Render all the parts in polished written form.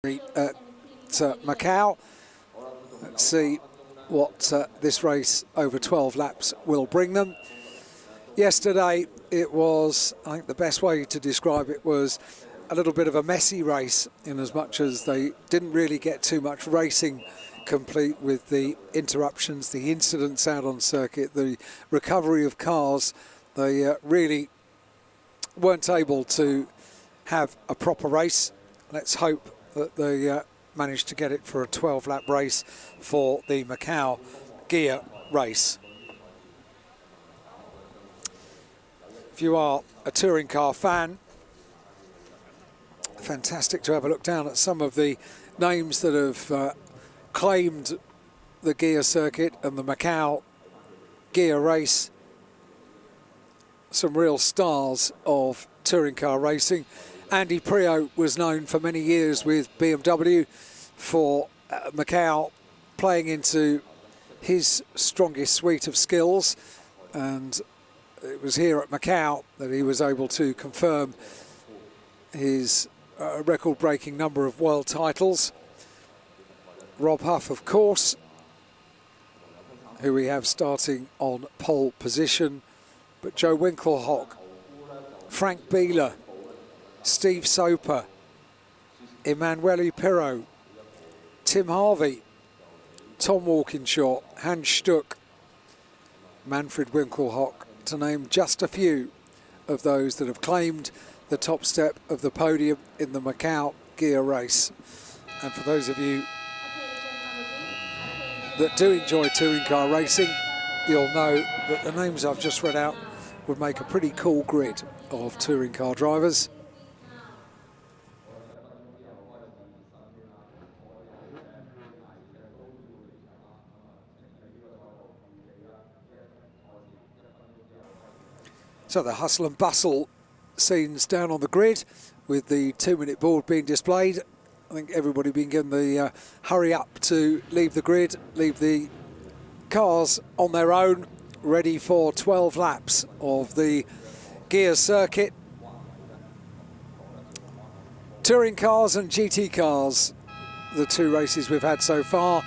at Macau. Let's see what this race over 12 laps will bring them. Yesterday it was, I think the best way to describe it was a little bit of a messy race, in as much as they didn't really get too much racing complete with the interruptions, the incidents out on circuit, the recovery of cars. They really weren't able to have a proper race. Let's hope that they managed to get it for a 12-lap race for the Macau gear race. If you are a touring car fan, fantastic to have a look down at some of the names that have claimed the gear circuit and the Macau gear race. Some real stars of touring car racing. Andy Priaulx was known for many years with BMW for Macau, playing into his strongest suite of skills, and it was here at Macau that he was able to confirm his record-breaking number of world titles. Rob Huff, of course, who we have starting on pole position, but Joe Winkelhock, Frank Bieler, Steve Soper, Emanuele Pirro, Tim Harvey, Tom Walkinshaw, Hans Stuck, Manfred Winkelhock, to name just a few of those that have claimed the top step of the podium in the Macau gear race. And for those of you that do enjoy touring car racing, you'll know that the names I've just read out would make a pretty cool grid of touring car drivers. So the hustle and bustle scenes down on the grid, with the 2-minute board being displayed. I think everybody being given the hurry up to leave the grid, leave the cars on their own, ready for 12 laps of the gear circuit. Touring cars and GT cars, the two races we've had so far.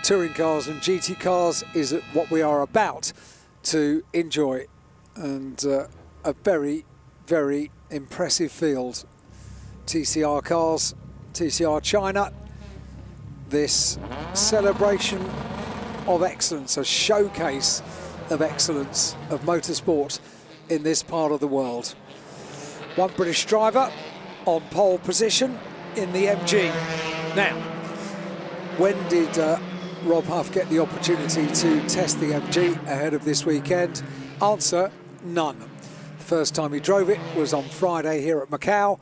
Touring cars and GT cars is what we are about to enjoy, and a very, very impressive field. TCR cars, TCR China, this celebration of excellence, a showcase of excellence of motorsport in this part of the world. One British driver on pole position in the MG. Now, when did Rob Huff get the opportunity to test the MG ahead of this weekend? Answer, none. The first time he drove it was on Friday here at Macau,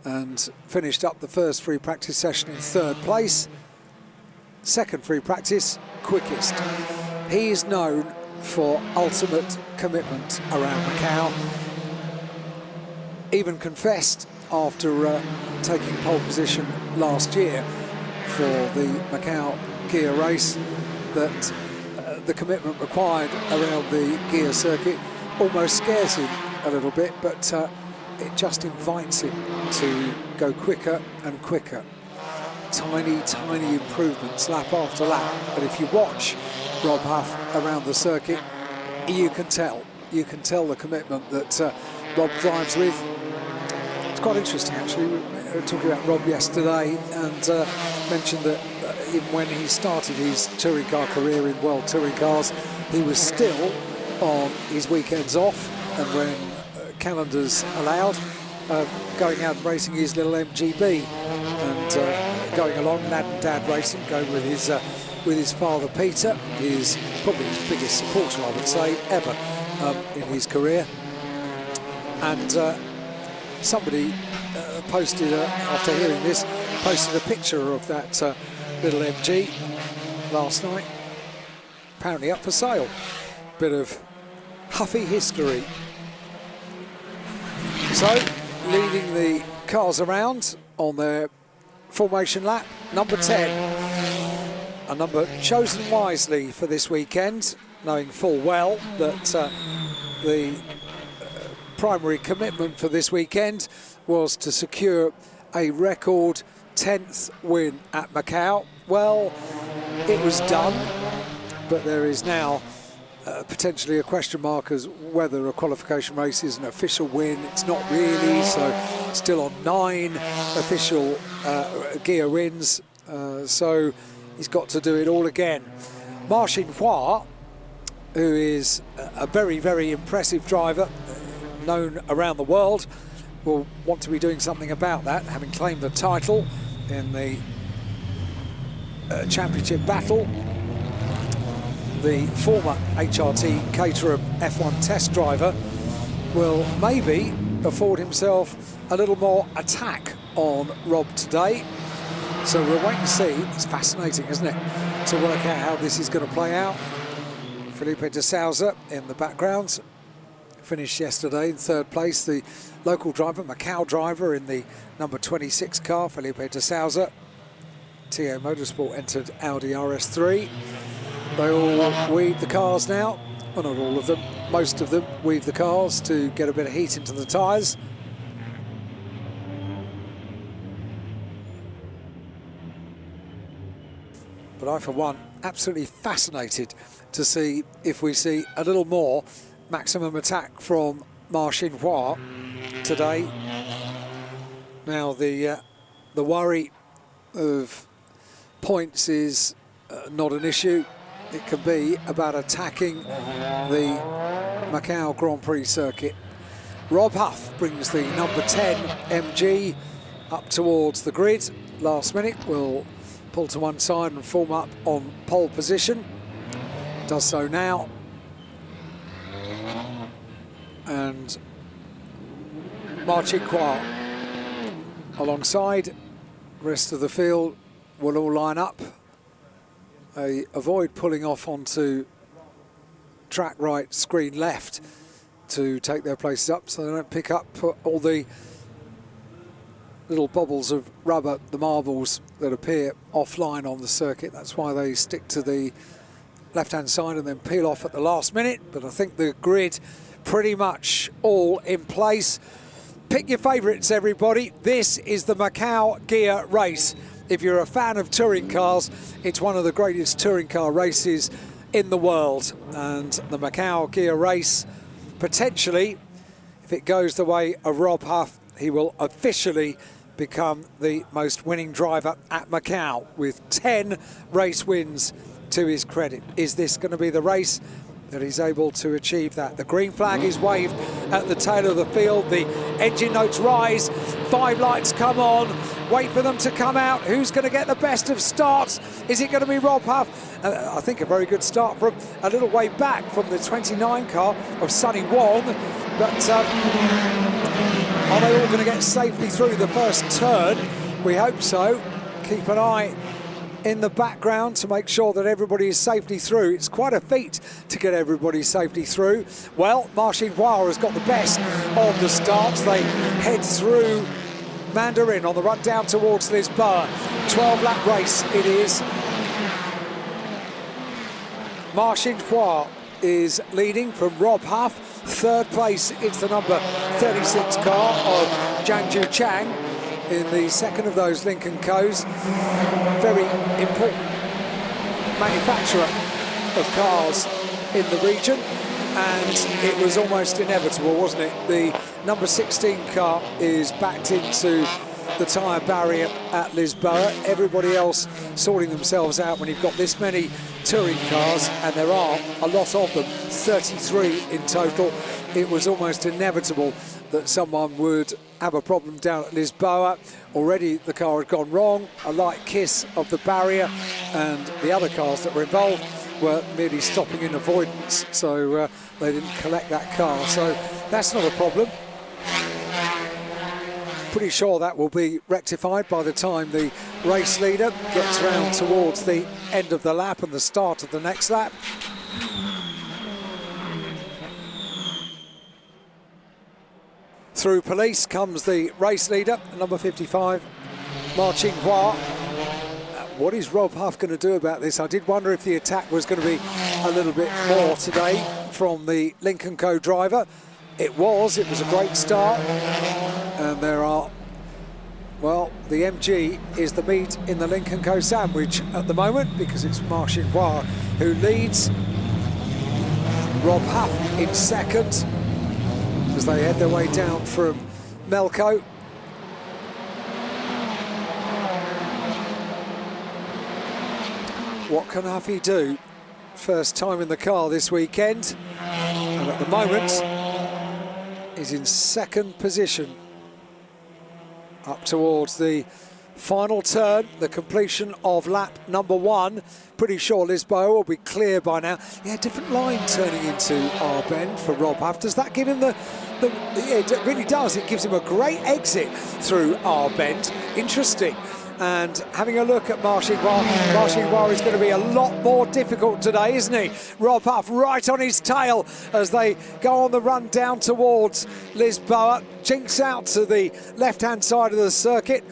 and finished up the first free practice session in 3rd place. Second free practice, quickest. He is known for ultimate commitment around Macau. Even confessed after taking pole position last year for the Macau gear race that the commitment required around the gear circuit almost scares him a little bit, but it just invites him to go quicker and quicker. Tiny, tiny improvements lap after lap. And if you watch Rob Huff around the circuit, you can tell the commitment that Rob drives with. It's quite interesting, actually. We were talking about Rob yesterday, and mentioned that even when he started his touring car career in World Touring Cars, he was still on his weekends off, and when calendars allowed, going out and racing his little MGB, and going along Lad and Dad racing, going with his father Peter. He's probably his biggest supporter, I would say, ever in his career. And somebody posted, after hearing this, posted a picture of that little MG last night, apparently up for sale. Bit of Huffy history. So, leading the cars around on their formation lap, number 10. A number chosen wisely for this weekend, knowing full well that the primary commitment for this weekend was to secure a record 10th win at Macau. Well, it was done, but there is now potentially a question mark as whether a qualification race is an official win. It's not really, so still on 9 official gear wins, so he's got to do it all again. Ma Xinhua, who is a very, very impressive driver, known around the world, will want to be doing something about that, having claimed the title in the championship battle. The former HRT Caterham F1 test driver will maybe afford himself a little more attack on Rob today. So we'll wait and see. It's fascinating, isn't it, to work out how this is going to play out. Felipe de Souza in the background finished yesterday in 3rd place. The local driver, Macau driver, in the number 26 car, Felipe de Souza. TA Motorsport entered Audi RS3. They all weave the cars now. Well, not all of them, most of them weave the cars to get a bit of heat into the tyres. But I, for one, absolutely fascinated to see if we see a little more maximum attack from Ma Xinhua today. Now, the worry of points is not an issue. It can be about attacking the Macau Grand Prix circuit. Rob Huff brings the number 10 MG up towards the grid. Last minute will pull to one side and form up on pole position. Does so now. And Ma Xinhua alongside. Rest of the field will all line up. They avoid pulling off onto track right, screen left to take their places up, so they don't pick up all the little bubbles of rubber, the marbles that appear offline on the circuit. That's why they stick to the left-hand side and then peel off at the last minute. But I think the grid pretty much all in place. Pick your favourites, everybody. This is the Macau gear race. If you're a fan of touring cars, it's one of the greatest touring car races in the world. And the Macau gear race, potentially, if it goes the way of Rob Huff, he will officially become the most winning driver at Macau with 10 race wins to his credit. Is this going to be the race that he's able to achieve that? The green flag is waved at the tail of the field. The engine notes rise. 5 lights come on. Wait for them to come out. Who's going to get the best of starts? Is it going to be Rob Huff? I think a very good start from a little way back from the 29 car of Sonny Wong. But are they all going to get safely through the first turn? We hope so. Keep an eye in the background to make sure that everybody is safely through. It's quite a feat to get everybody safely through. Well, Ma Xinhua has got the best of the starts. They head through Mandarin on the run down towards Lisboa. 12-lap race it is. Ma Xinhua is leading from Rob Huff. 3rd place, it's the number 36 car of Jianju Chang in the 2nd of those Lincoln Co's. Very important manufacturer of cars in the region, and it was almost inevitable, wasn't it? The number 16 car is backed into the tyre barrier at Lisboa. Everybody else sorting themselves out when you've got this many touring cars, and there are a lot of them, 33 in total. It was almost inevitable that someone would have a problem down at Lisboa. Already the car had gone wrong, a light kiss of the barrier, and the other cars that were involved were merely stopping in avoidance, so they didn't collect that car. So that's not a problem. Pretty sure that will be rectified by the time the race leader gets round towards the end of the lap and the start of the next lap. Through police comes the race leader, number 55, Ma Xinhua. What is Rob Huff going to do about this? I did wonder if the attack was going to be a little bit more today from the Lincoln Co driver. It was a great start. And there are, well, The MG is the meat in the Lincoln Co sandwich at the moment, because it's Marcin Hua who leads. Rob Huff in second as they head their way down from Melco. What can Huffy do? First time in the car this weekend, and at the moment is in second position up towards the final turn, the completion of lap number 1. Pretty sure Lisboa will be clear by now. Yeah, different line turning into our bend for Rob Huff. Does that give him yeah, it really does. It gives him a great exit through our bend. Interesting. And having a look at Marcin Hua, Marcin Hua is going to be a lot more difficult today, isn't he? Rob Huff right on his tail as they go on the run down towards Lisboa. Jinx out to the left-hand side of the circuit.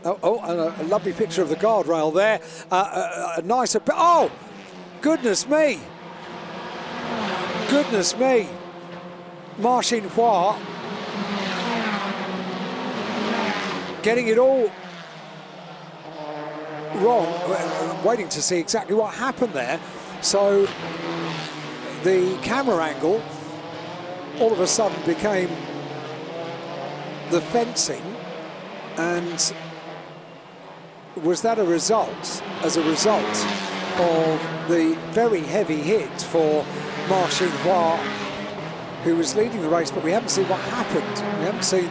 And a lovely picture of the guardrail there. A nicer... Oh, goodness me. Goodness me. Marcin Hua getting it all wrong, waiting to see exactly what happened there. So the camera angle all of a sudden became the fencing, and was that as a result of the very heavy hit for Marcin Hua, who was leading the race, but we haven't seen what happened. We haven't seen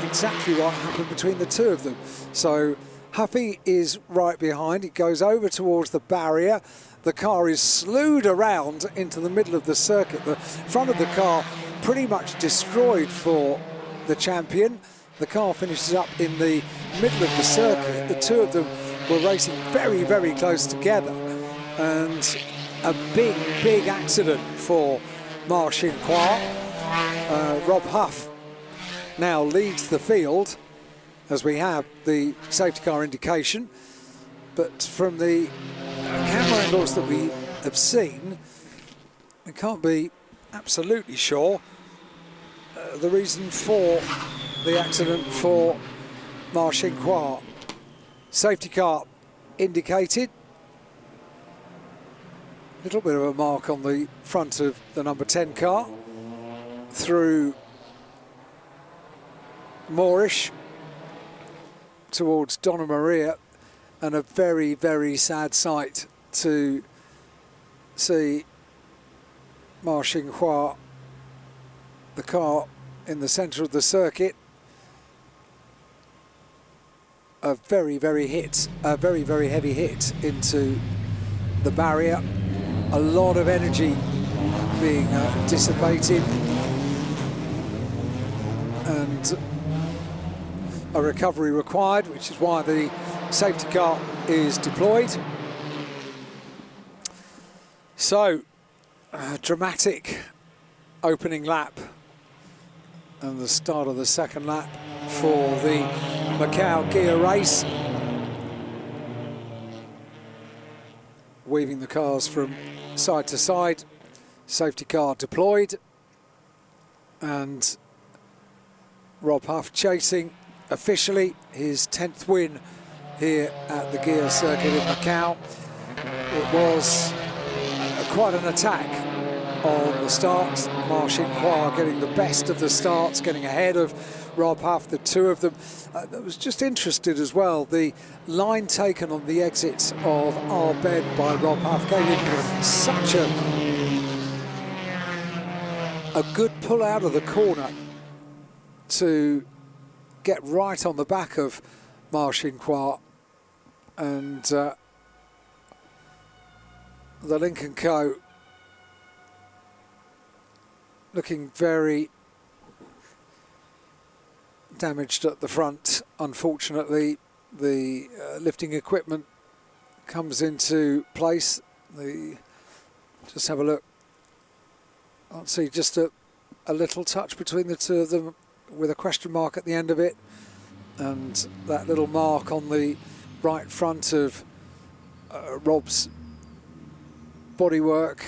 exactly what happened between the two of them. So Huffy is right behind. It goes over towards the barrier. The car is slewed around into the middle of the circuit. The front of the car pretty much destroyed for the champion. The car finishes up in the middle of the circuit. The two of them were racing very, very close together. And a big, big accident for Marcin Hua. Rob Huff now leads the field, as we have the safety car indication. But from the camera angles that we have seen, we can't be absolutely sure the reason for the accident for Marcin Hua. Safety car indicated. A little bit of a mark on the front of the number 10 car through Moorish towards Donna Maria, and a very, very sad sight to see Marcin Hua, the car in the centre of the circuit. A very, very heavy hit into the barrier. A lot of energy being dissipated, and a recovery required, which is why the safety car is deployed. So, a dramatic opening lap and the start of the second lap for the Macau gear race. Weaving the cars from side to side, safety car deployed, and Rob Huff chasing officially his 10th win here at the gear circuit in Macau. It was quite an attack on the start. Marcin Hua getting the best of the starts, getting ahead of Rob Huff, the two of them. I was just interested as well, the line taken on the exit of our bend by Rob Huff gave him such a good pull out of the corner to get right on the back of Marcin Hua, and the Lincoln Co looking very damaged at the front. Unfortunately, the lifting equipment comes into place. Just have a look. I'll see just a little touch between the two of them with a question mark at the end of it, and that little mark on the right front of Rob's bodywork.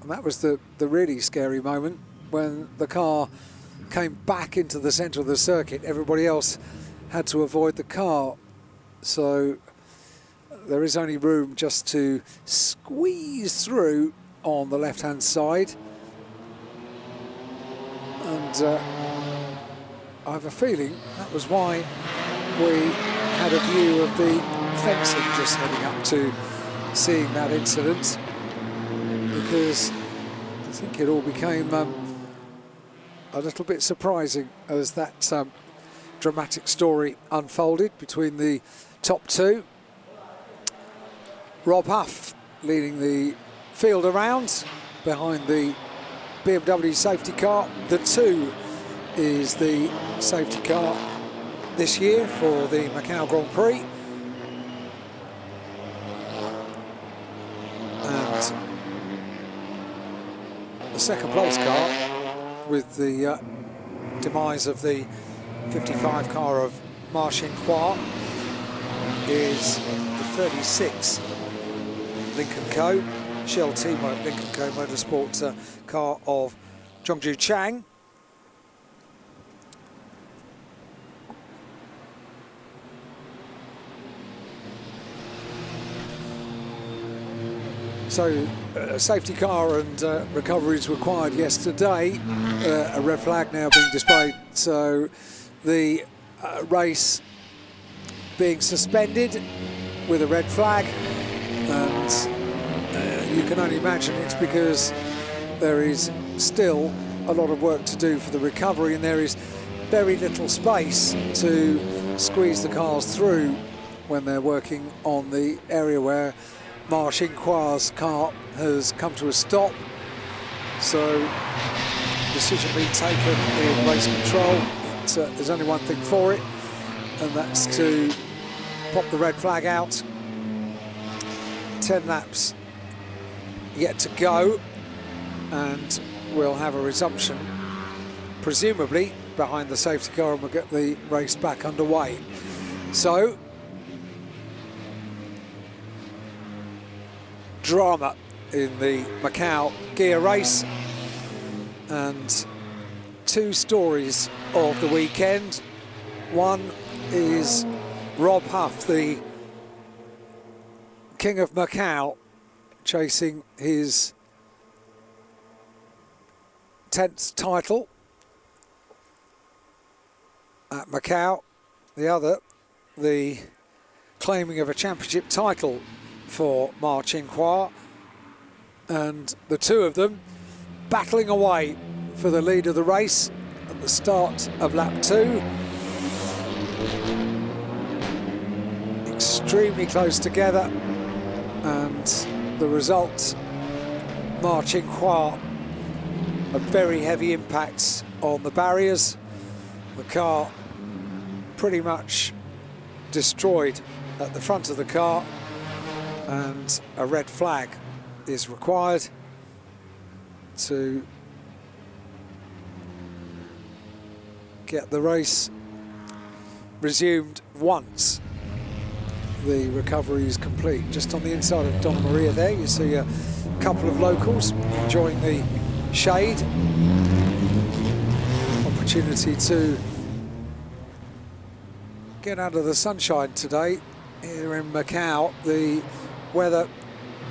And that was the really scary moment when the car came back into the centre of the circuit, everybody else had to avoid the car. So there is only room just to squeeze through on the left-hand side. And I have a feeling that was why we had a view of the fencing just heading up to seeing that incident, because I think it all became a little bit surprising as that dramatic story unfolded between the top two. Rob Huff leading the field around behind the BMW safety car. The 2 is the safety car this year for the Macau Grand Prix. And the second place car, with the demise of the 55 car of Ma Xinhua, is the 36 Lincoln Co. Shell Teamwork Lincoln Co. Motorsport car of Zhongzhu Chang. So, safety car and recoveries required yesterday. A red flag now being displayed. So, the race being suspended with a red flag. And you can only imagine it's because there is still a lot of work to do for the recovery, and there is very little space to squeeze the cars through when they're working on the area where Ma Xinhua's car has come to a stop. So, decision being taken in race control. There's only one thing for it, and that's to pop the red flag out. 10 laps yet to go, and we'll have a resumption, presumably behind the safety car, and we'll get the race back underway. So, drama in the Macau gear race, and 2 stories of the weekend. One is Rob Huff, the King of Macau, chasing his 10th title at Macau. The other, the claiming of a championship title for Ma Xinhua, and the 2 of them battling away for the lead of the race at the start of lap 2. Extremely close together, and the result, Ma Xinhua, a very heavy impact on the barriers. The car pretty much destroyed at the front of the car, and a red flag is required to get the race resumed once the recovery is complete. Just on the inside of Donna Maria there, you see a couple of locals enjoying the shade. Opportunity to get out of the sunshine today here in Macau. The weather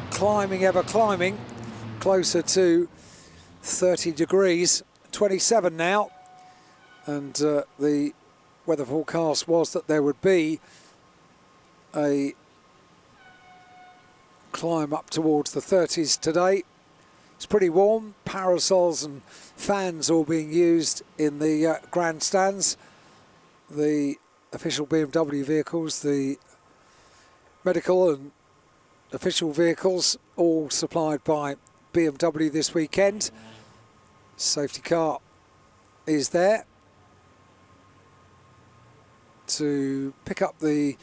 climbing, ever climbing, closer to 30 degrees, 27 now. And the weather forecast was that there would be a climb up towards the 30s today. It's pretty warm, parasols and fans all being used in the grandstands. The official BMW vehicles, the medical and official vehicles, all supplied by BMW this weekend. Safety car is there to pick up the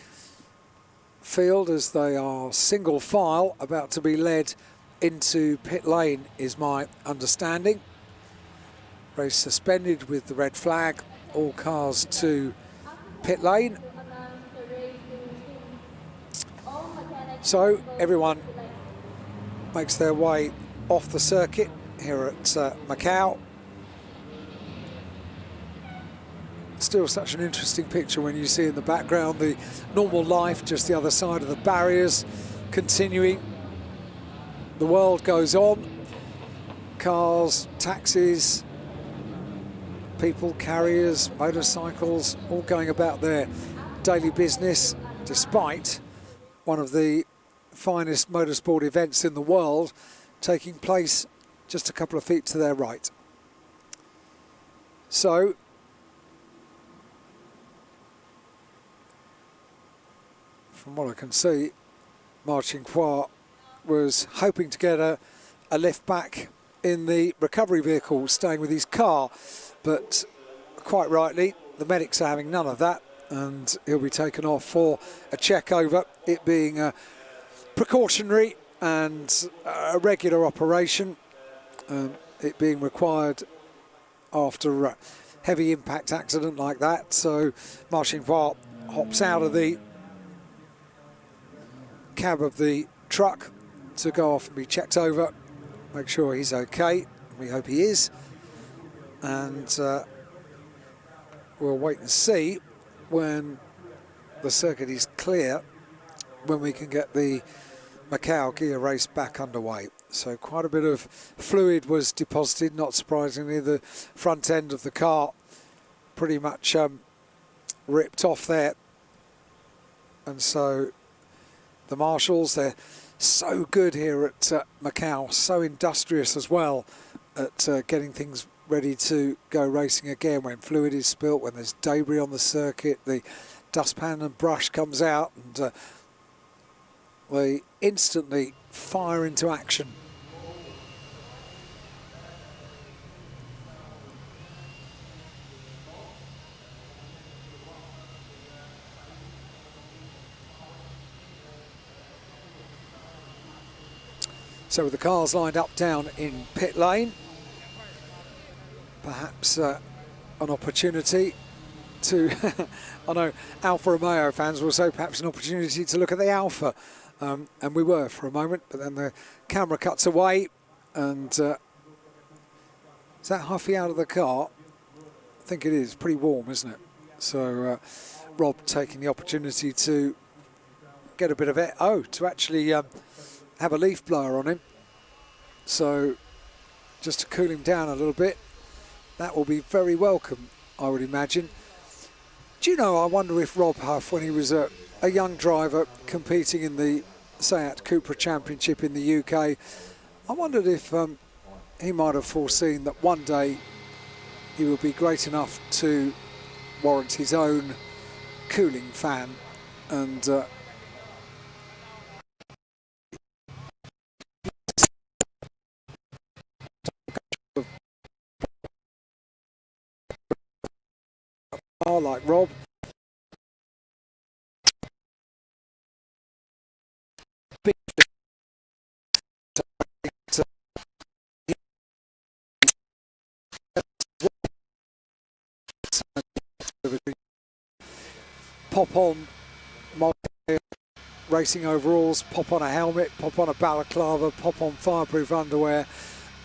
field as they are single file about to be led into pit lane, is my understanding. Race suspended with the red flag, all cars to pit lane. So everyone makes their way off the circuit here at Macau. still such an interesting picture when you see in the background the normal life just the other side of the barriers continuing. The world goes on. Cars, taxis, people, carriers, motorcycles, all going about their daily business, despite one of the finest motorsport events in the world taking place just a couple of feet to their right. So, from what I can see, Marcin Khoa was hoping to get a lift back in the recovery vehicle, staying with his car, but quite rightly, the medics are having none of that, and he'll be taken off for a check over, it being a precautionary and a regular operation, it being required after a heavy impact accident like that. So Marcin Khoa hops out of the cab of the truck to go off and be checked over, make sure he's okay. We hope he is, and we'll wait and see when the circuit is clear when we can get the Macau gear race back underway. So quite a bit of fluid was deposited, not surprisingly. The front end of the car pretty much ripped off there, and so the marshals, they're so good here at Macau, so industrious as well at getting things ready to go racing again. When fluid is spilt, when there's debris on the circuit, the dustpan and brush comes out, and they instantly fire into action. So with the cars lined up down in pit lane, perhaps an opportunity to, I know Alfa Romeo fans will say perhaps an opportunity to look at the Alfa, and we were for a moment, but then the camera cuts away, and is that Huffy out of the car? I think it is, pretty warm, isn't it? So Rob taking the opportunity to get a bit of it, to actually have a leaf blower on him, so just to cool him down a little bit. That will be very welcome, I would imagine. Do you know, I wonder if Rob Huff, when he was a young driver competing in the Tcr Championship in the UK, I wondered if he might have foreseen that one day he would be great enough to warrant his own cooling fan, and like Rob. Pop on racing overalls, pop on a helmet, pop on a balaclava, pop on fireproof underwear,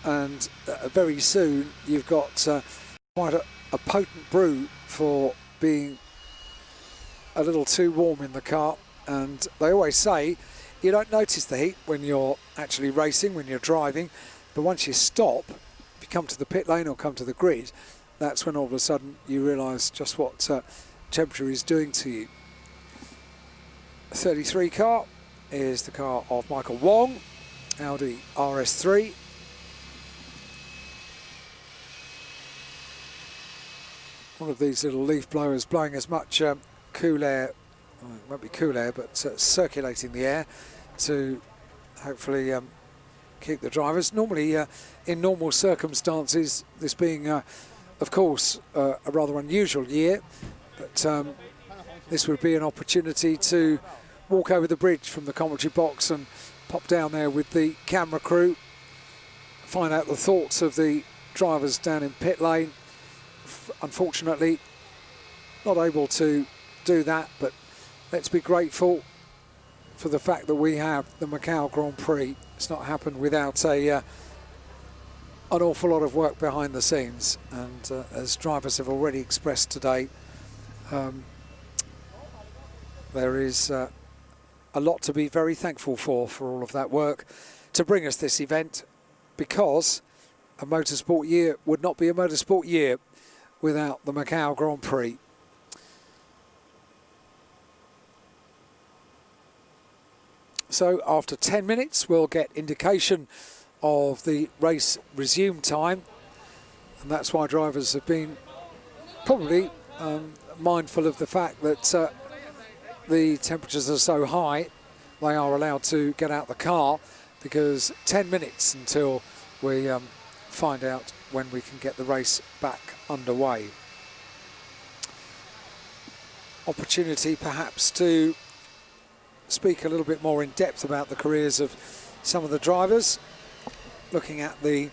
and very soon you've got quite a potent brew for being a little too warm in the car. And they always say you don't notice the heat when you're actually racing, when you're driving, but once you stop, if you come to the pit lane or come to the grid, that's when all of a sudden you realise just what temperature is doing to you. 33 car is the car of Michael Wong, Audi RS3. One of these little leaf blowers blowing as much cool air, well, it won't be cool air, but circulating the air to hopefully keep the drivers. Normally, in normal circumstances, this being, of course, a rather unusual year, but this would be an opportunity to walk over the bridge from the commentary box and pop down there with the camera crew, find out the thoughts of the drivers down in pit lane. Unfortunately, not able to do that, but let's be grateful for the fact that we have the Macau Grand Prix. It's not happened without an awful lot of work behind the scenes, and as drivers have already expressed today, there is a lot to be very thankful for all of that work to bring us this event, because a motorsport year would not be a motorsport year without the Macau Grand Prix. So after 10 minutes, we'll get indication of the race resume time. And that's why drivers have been probably mindful of the fact that the temperatures are so high, they are allowed to get out the car, because 10 minutes until we find out when we can get the race back underway. Opportunity perhaps to speak a little bit more in depth about the careers of some of the drivers. Looking at the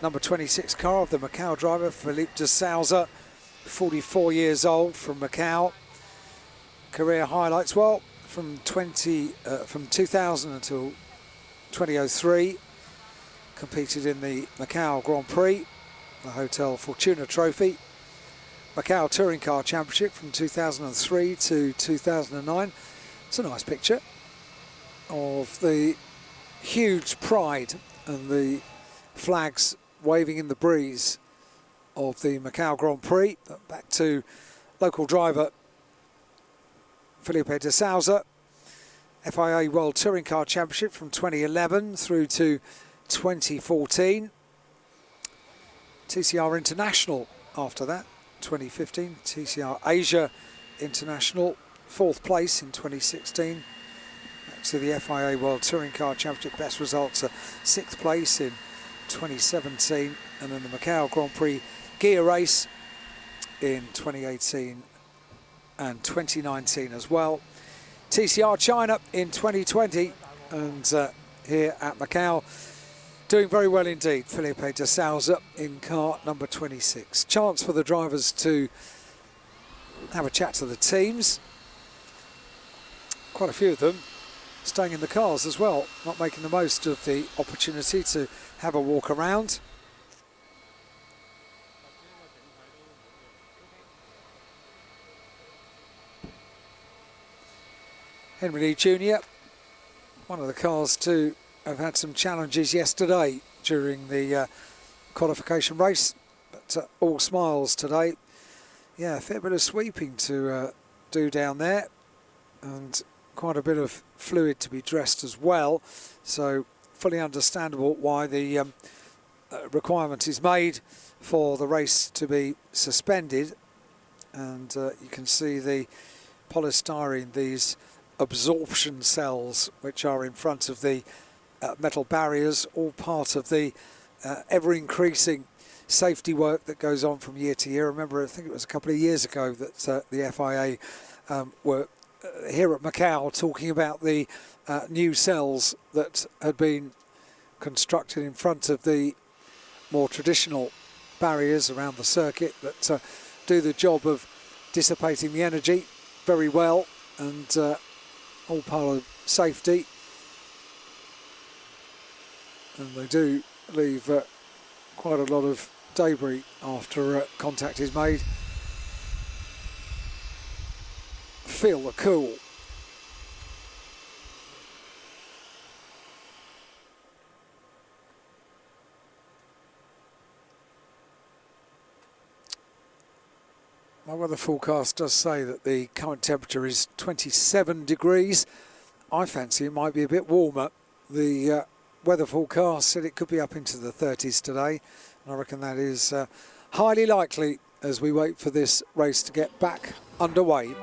number 26 car of the Macau driver, Philippe de Souza, 44 years old, from Macau. Career highlights, well, from 2000 until 2003, competed in the Macau Grand Prix, the Hotel Fortuna Trophy, Macau Touring Car Championship from 2003 to 2009. It's a nice picture of the huge pride and the flags waving in the breeze of the Macau Grand Prix. Back to local driver Felipe de Souza, FIA World Touring Car Championship from 2011 through to 2014. TCR International after that, 2015. TCR Asia International, 4th place in 2016. Back to the FIA World Touring Car Championship, best results are 6th place in 2017. And then the Macau Grand Prix gear race in 2018 and 2019 as well. TCR China in 2020, and here at Macau, doing very well indeed. Felipe de Souza in car number 26. Chance for the drivers to have a chat to the teams. Quite a few of them staying in the cars as well, not making the most of the opportunity to have a walk around. Henry Lee Jr., one of the cars to have had some challenges yesterday during the qualification race, but all smiles today. Yeah, a fair bit of sweeping to do down there, and quite a bit of fluid to be dressed as well, so fully understandable why the requirement is made for the race to be suspended. And you can see the polystyrene, these absorption cells which are in front of the metal barriers, all part of the ever-increasing safety work that goes on from year to year. Remember, I think it was a couple of years ago that the FIA were here at Macau talking about the new cells that had been constructed in front of the more traditional barriers around the circuit that do the job of dissipating the energy very well, and all part of safety. And they do leave quite a lot of debris after contact is made. Feel the cool. My weather forecast does say that the current temperature is 27 degrees. I fancy it might be a bit warmer. The weather forecast said it could be up into the 30s today, and I reckon that is highly likely as we wait for this race to get back underway.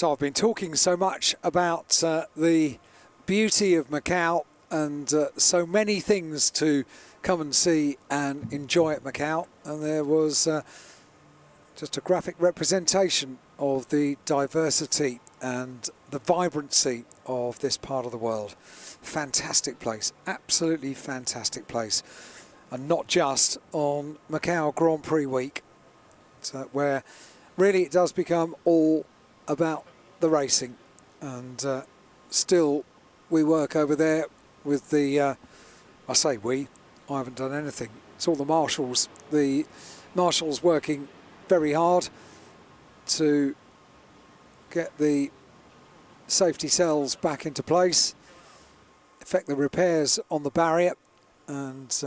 So I've been talking so much about the beauty of Macau and so many things to come and see and enjoy at Macau, and there was just a graphic representation of the diversity and the vibrancy of this part of the world. Fantastic place, absolutely fantastic place, and not just on Macau Grand Prix week, where really it does become all about the racing. And still we work over there with the I say we, I haven't done anything, it's all the marshals working very hard to get the safety cells back into place, effect the repairs on the barrier, and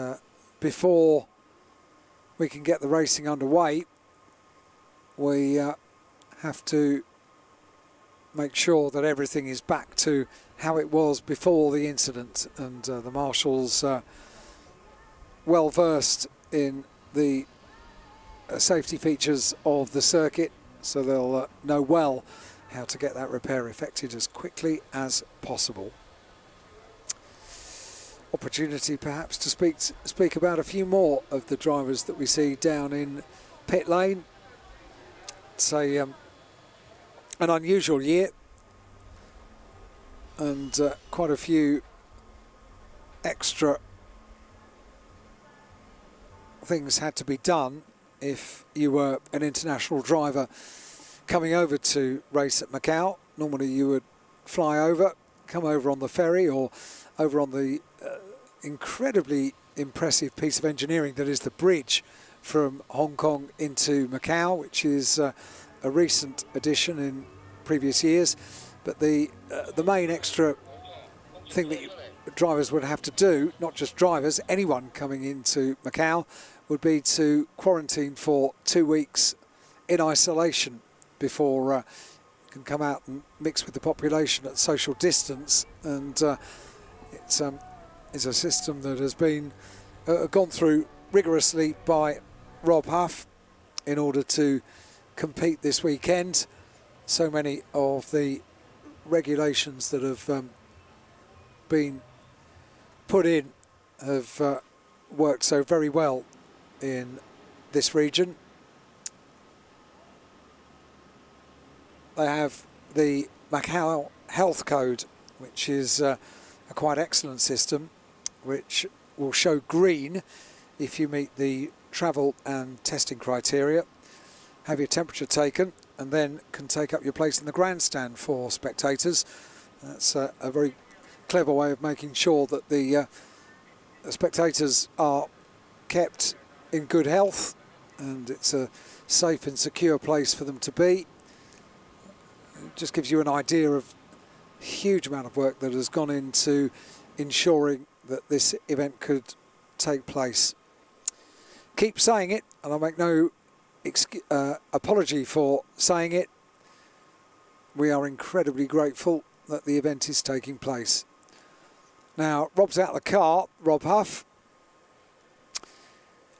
before we can get the racing underway, we have to make sure that everything is back to how it was before the incident, and the marshals well versed in the safety features of the circuit, so they'll know well how to get that repair effected as quickly as possible. Opportunity perhaps to speak about a few more of the drivers that we see down in pit lane. It's an unusual year, and quite a few extra things had to be done if you were an international driver coming over to race at Macau. Normally you would fly over, come over on the ferry or over on the incredibly impressive piece of engineering that is the bridge from Hong Kong into Macau, which is a recent addition in previous years. But the main extra thing that drivers would have to do, not just drivers, anyone coming into Macau, would be to quarantine for 2 weeks in isolation before you can come out and mix with the population at social distance. And it's a system that has been gone through rigorously by Rob Huff in order to compete this weekend. So many of the regulations that have been put in have worked so very well in this region. They have the Macau Health Code, which is a quite excellent system, which will show green if you meet the travel and testing criteria, have your temperature taken, and then can take up your place in the grandstand for spectators. That's a very clever way of making sure that the spectators are kept in good health, and it's a safe and secure place for them to be. It just gives you an idea of a huge amount of work that has gone into ensuring that this event could take place. Keep saying it, and I make no apology for saying it. We are incredibly grateful that the event is taking place. Now, Rob's out of the car, Rob Huff.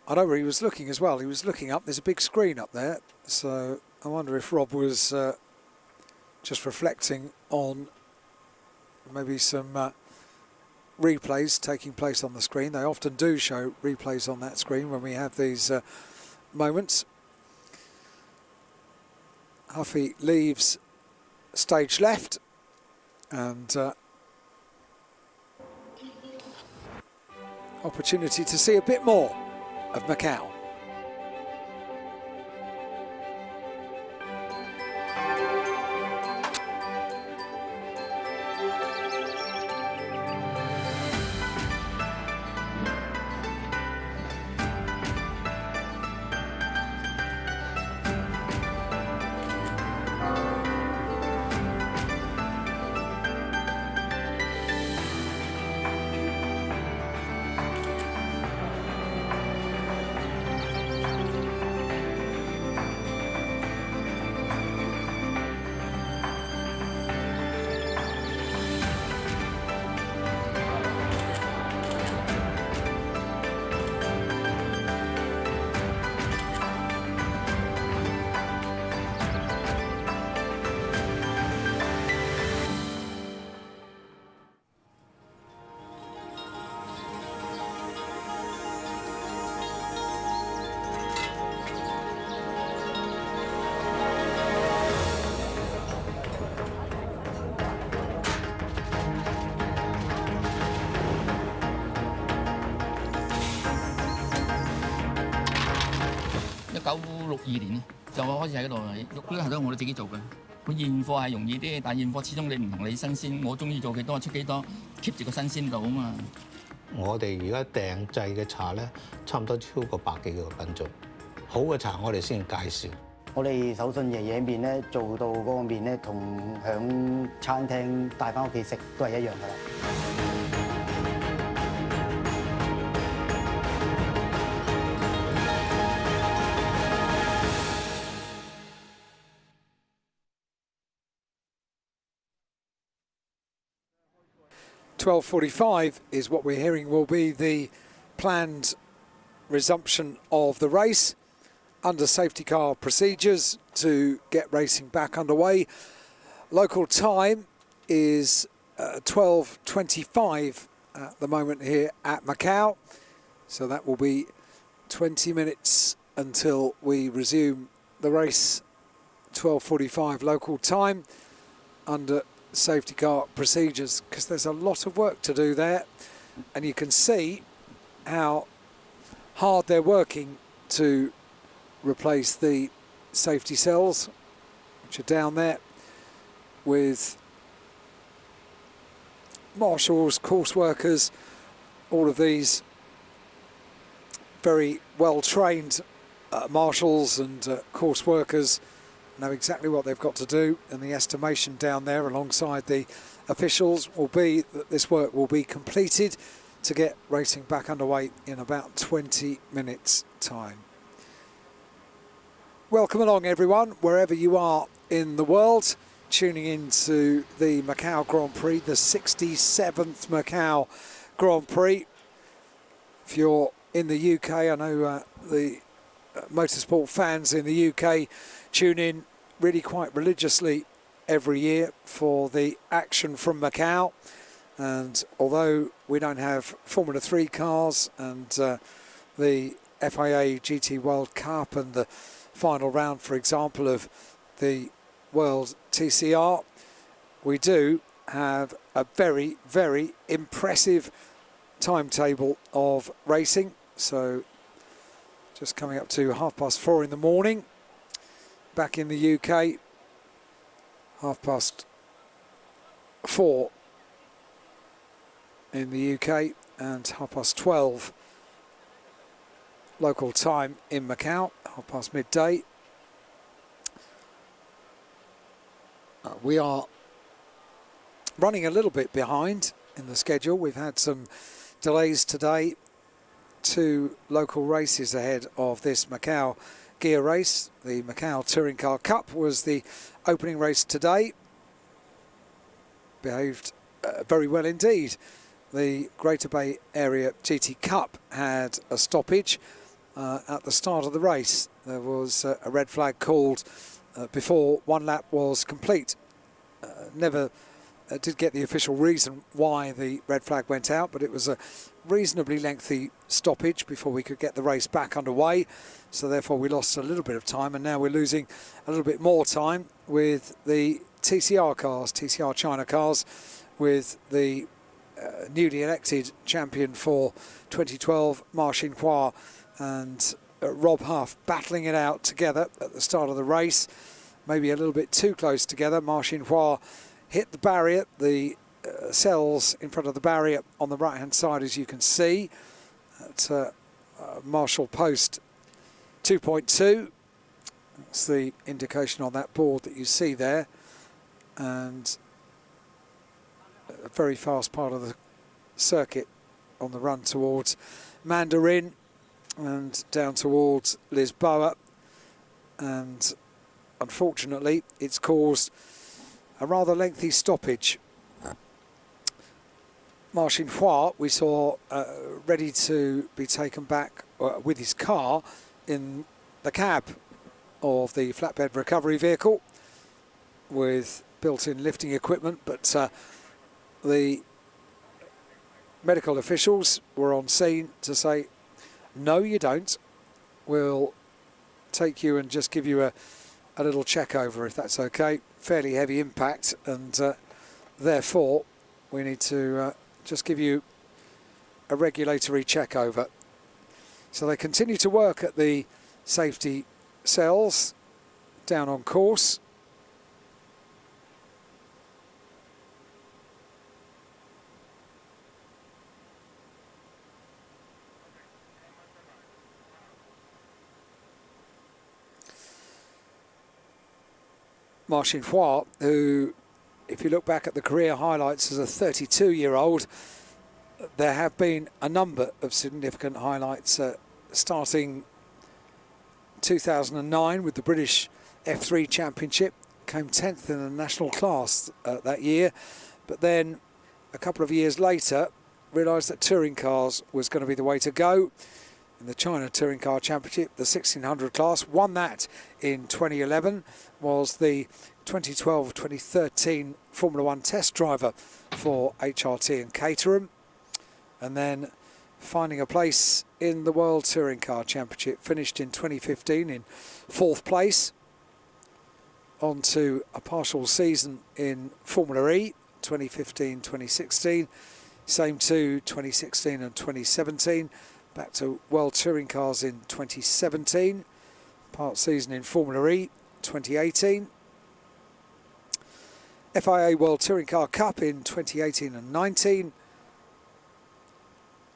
I know where he was looking as well. He was looking up. There's a big screen up there. So I wonder if Rob was just reflecting on maybe some replays taking place on the screen. They often do show replays on that screen when we have these moments. Huffy leaves stage left, and opportunity to see a bit more of Macau. 1962年就我開始喺度，呢個係都我哋自己做嘅。佢現貨係容易啲，但係現貨始終你唔同你新鮮，我中意做幾多出幾多 ，keep 住個新鮮度啊嘛。我哋而家訂製嘅茶咧，差唔多超過100幾個品種，好嘅茶我哋先介紹。我哋手信爺爺麵咧做到嗰個麵咧，同響餐廳帶翻屋企食都係一樣噶啦。12:45 is what we're hearing will be the planned resumption of the race under safety car procedures to get racing back underway. Local time is 12:25 at the moment here at Macau, so that will be 20 minutes until we resume the race. 12:45 local time under safety car procedures, because there's a lot of work to do there, and you can see how hard they're working to replace the safety cells which are down there, with marshals, course workers, all of these very well trained marshals and course workers know exactly what they've got to do, and the estimation down there alongside the officials will be that this work will be completed to get racing back underway in about 20 minutes time. Welcome along everyone, wherever you are in the world, tuning into the Macau Grand Prix, the 67th Macau Grand Prix. If you're in the UK, I know the motorsport fans in the UK tune in really quite religiously every year for the action from Macau, and although we don't have Formula 3 cars and the FIA GT World Cup and the final round, for example, of the World TCR, we do have a very, very impressive timetable of racing. So just coming up to 4:30 in the morning. Back in the UK, 4:30 in the UK, and 12:30 local time in Macau, midday. We are running a little bit behind in the schedule. We've had some delays today. 2 local races ahead of this Macau gear race. The Macau Touring Car Cup was the opening race today. Behaved very well indeed. The Greater Bay Area GT Cup had a stoppage at the start of the race. There was a red flag called before one lap was complete. Never did get the official reason why the red flag went out, but it was a reasonably lengthy stoppage before we could get the race back underway. So therefore we lost a little bit of time, and now we're losing a little bit more time with the TCR cars, TCR China cars, with the newly elected champion for 2012, Ma Xinhua, and Rob Huff battling it out together at the start of the race. Maybe a little bit too close together. Ma Xinhua hit the barrier, the cells in front of the barrier on the right hand side, as you can see, at Marshall Post 2.2. That's the indication on that board that you see there, and a very fast part of the circuit on the run towards Mandarin and down towards Lisboa, and unfortunately it's caused a rather lengthy stoppage. Ma Xinhua we saw ready to be taken back with his car in the cab of the flatbed recovery vehicle with built-in lifting equipment, but the medical officials were on scene to say, no you don't, we'll take you and just give you a little check over if that's okay. Fairly heavy impact, and therefore we need to just give you a regulatory check over. So they continue to work at the safety cells down on course. Marcin Hua, who, if you look back at the career highlights as a 32-year-old, there have been a number of significant highlights starting 2009 with the British F3 Championship, came 10th in the national class that year, but then a couple of years later realised that touring cars was going to be the way to go. In the China Touring Championship, the 1600 class, won that in 2011, was the 2012-2013 Formula One test driver for HRT and Caterham, and then finding a place in the World Touring Car Championship, finished in 2015 in 4th place, on to a partial season in Formula E, 2015-2016, same to 2016 and 2017, back to World Touring Cars in 2017, part season in Formula E, 2018, FIA World Touring Car Cup in 2018 and 19,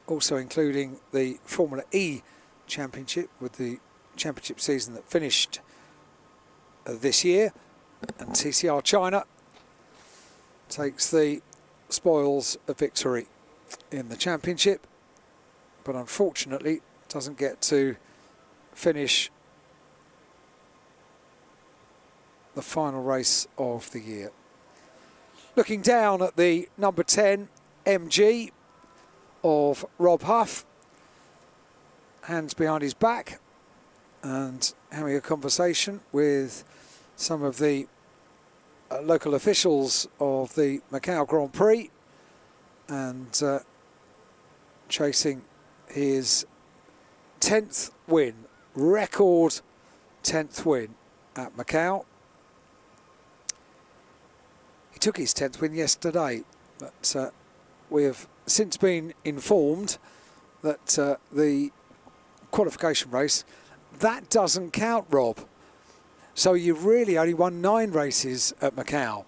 also including the Formula E Championship with the championship season that finished this year, and TCR China takes the spoils of victory in the championship, but unfortunately doesn't get to finish the final race of the year. Looking down at the number 10 MG of Rob Huff, hands behind his back and having a conversation with some of the local officials of the Macau Grand Prix, and chasing his 10th win, record 10th win at Macau. He took his 10th win yesterday, but we have since been informed that the qualification race, that doesn't count, Rob. So you've really only won 9 races at Macau.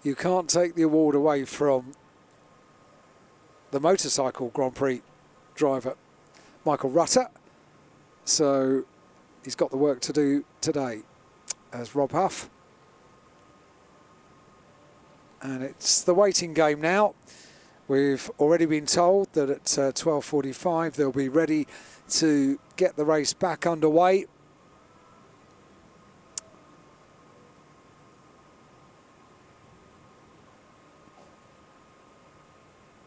You can't take the award away from the motorcycle Grand Prix driver Michael Rutter. So he's got the work to do today as Rob Huff. And it's the waiting game now. We've already been told that at 12:45 they'll be ready to get the race back underway.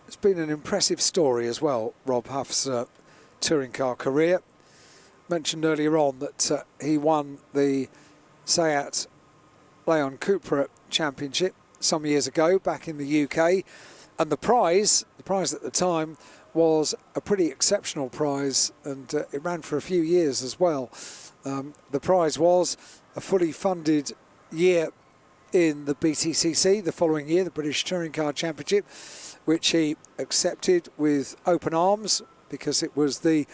It's been an impressive story as well, Rob Huff's touring car career. Mentioned earlier on that he won the Seat Leon Cupra Championship some years ago back in the UK, and the prize at the time was a pretty exceptional prize, and it ran for a few years as well. The prize was a fully funded year in the BTCC the following year, the British Touring Car Championship, which he accepted with open arms because it was the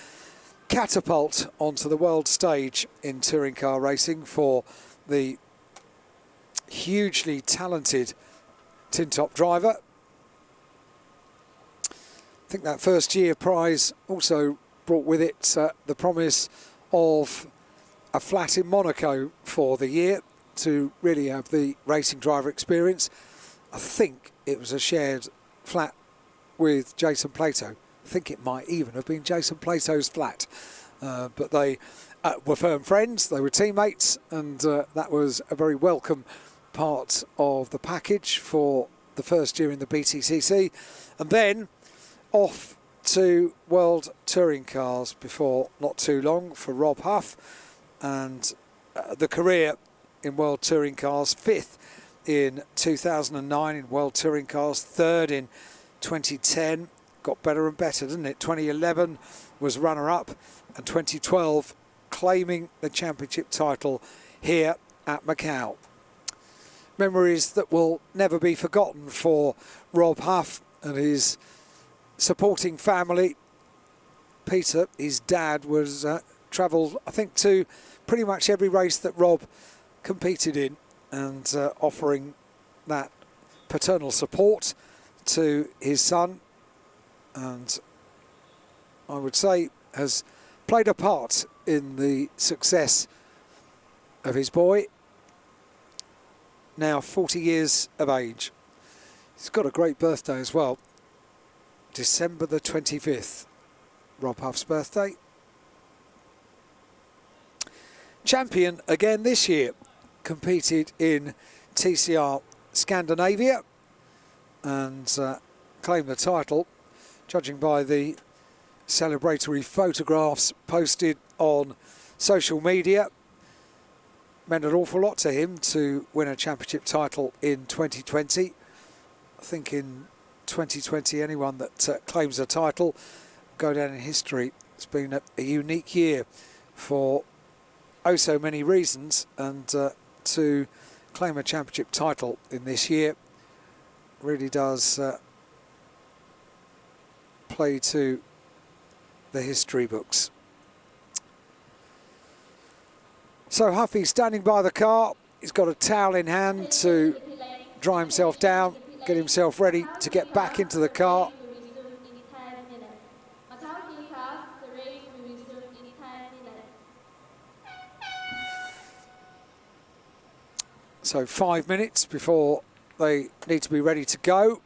catapult onto the world stage in touring car racing for the hugely talented tin top driver. I think that first year prize also brought with it the promise of a flat in Monaco for the year to really have the racing driver experience. I think it was a shared flat with Jason Plato. I think it might even have been Jason Plato's flat, but they were firm friends, they were teammates, and that was a very welcome part of the package for the first year in the BTCC. And then off to World Touring Cars before not too long for Rob Huff, and the career in World Touring Cars, 5th in 2009 in World Touring Cars, 3rd in 2010, got better and better, didn't it? 2011 was runner-up, and 2012 claiming the championship title here at Macau. Memories that will never be forgotten for Rob Huff and his supporting family. Peter, his dad, was travelled, I think, to pretty much every race that Rob competed in, and offering that paternal support to his son, and I would say has played a part in the success of his boy, now 40 years of age. He's got a great birthday as well, December the 25th, Rob Huff's birthday. Champion again this year, competed in TCR Scandinavia and claimed the title, judging by the celebratory photographs posted on social media. Meant an awful lot to him to win a championship title in 2020. I think in 2020 anyone that claims a title go down in history. It's been a unique year for oh so many reasons, and to claim a championship title in this year really does play to the history books. So Huffy's standing by the car. He's got a towel in hand to dry himself down, get himself ready to get back into the car. So 5 minutes before they need to be ready to go.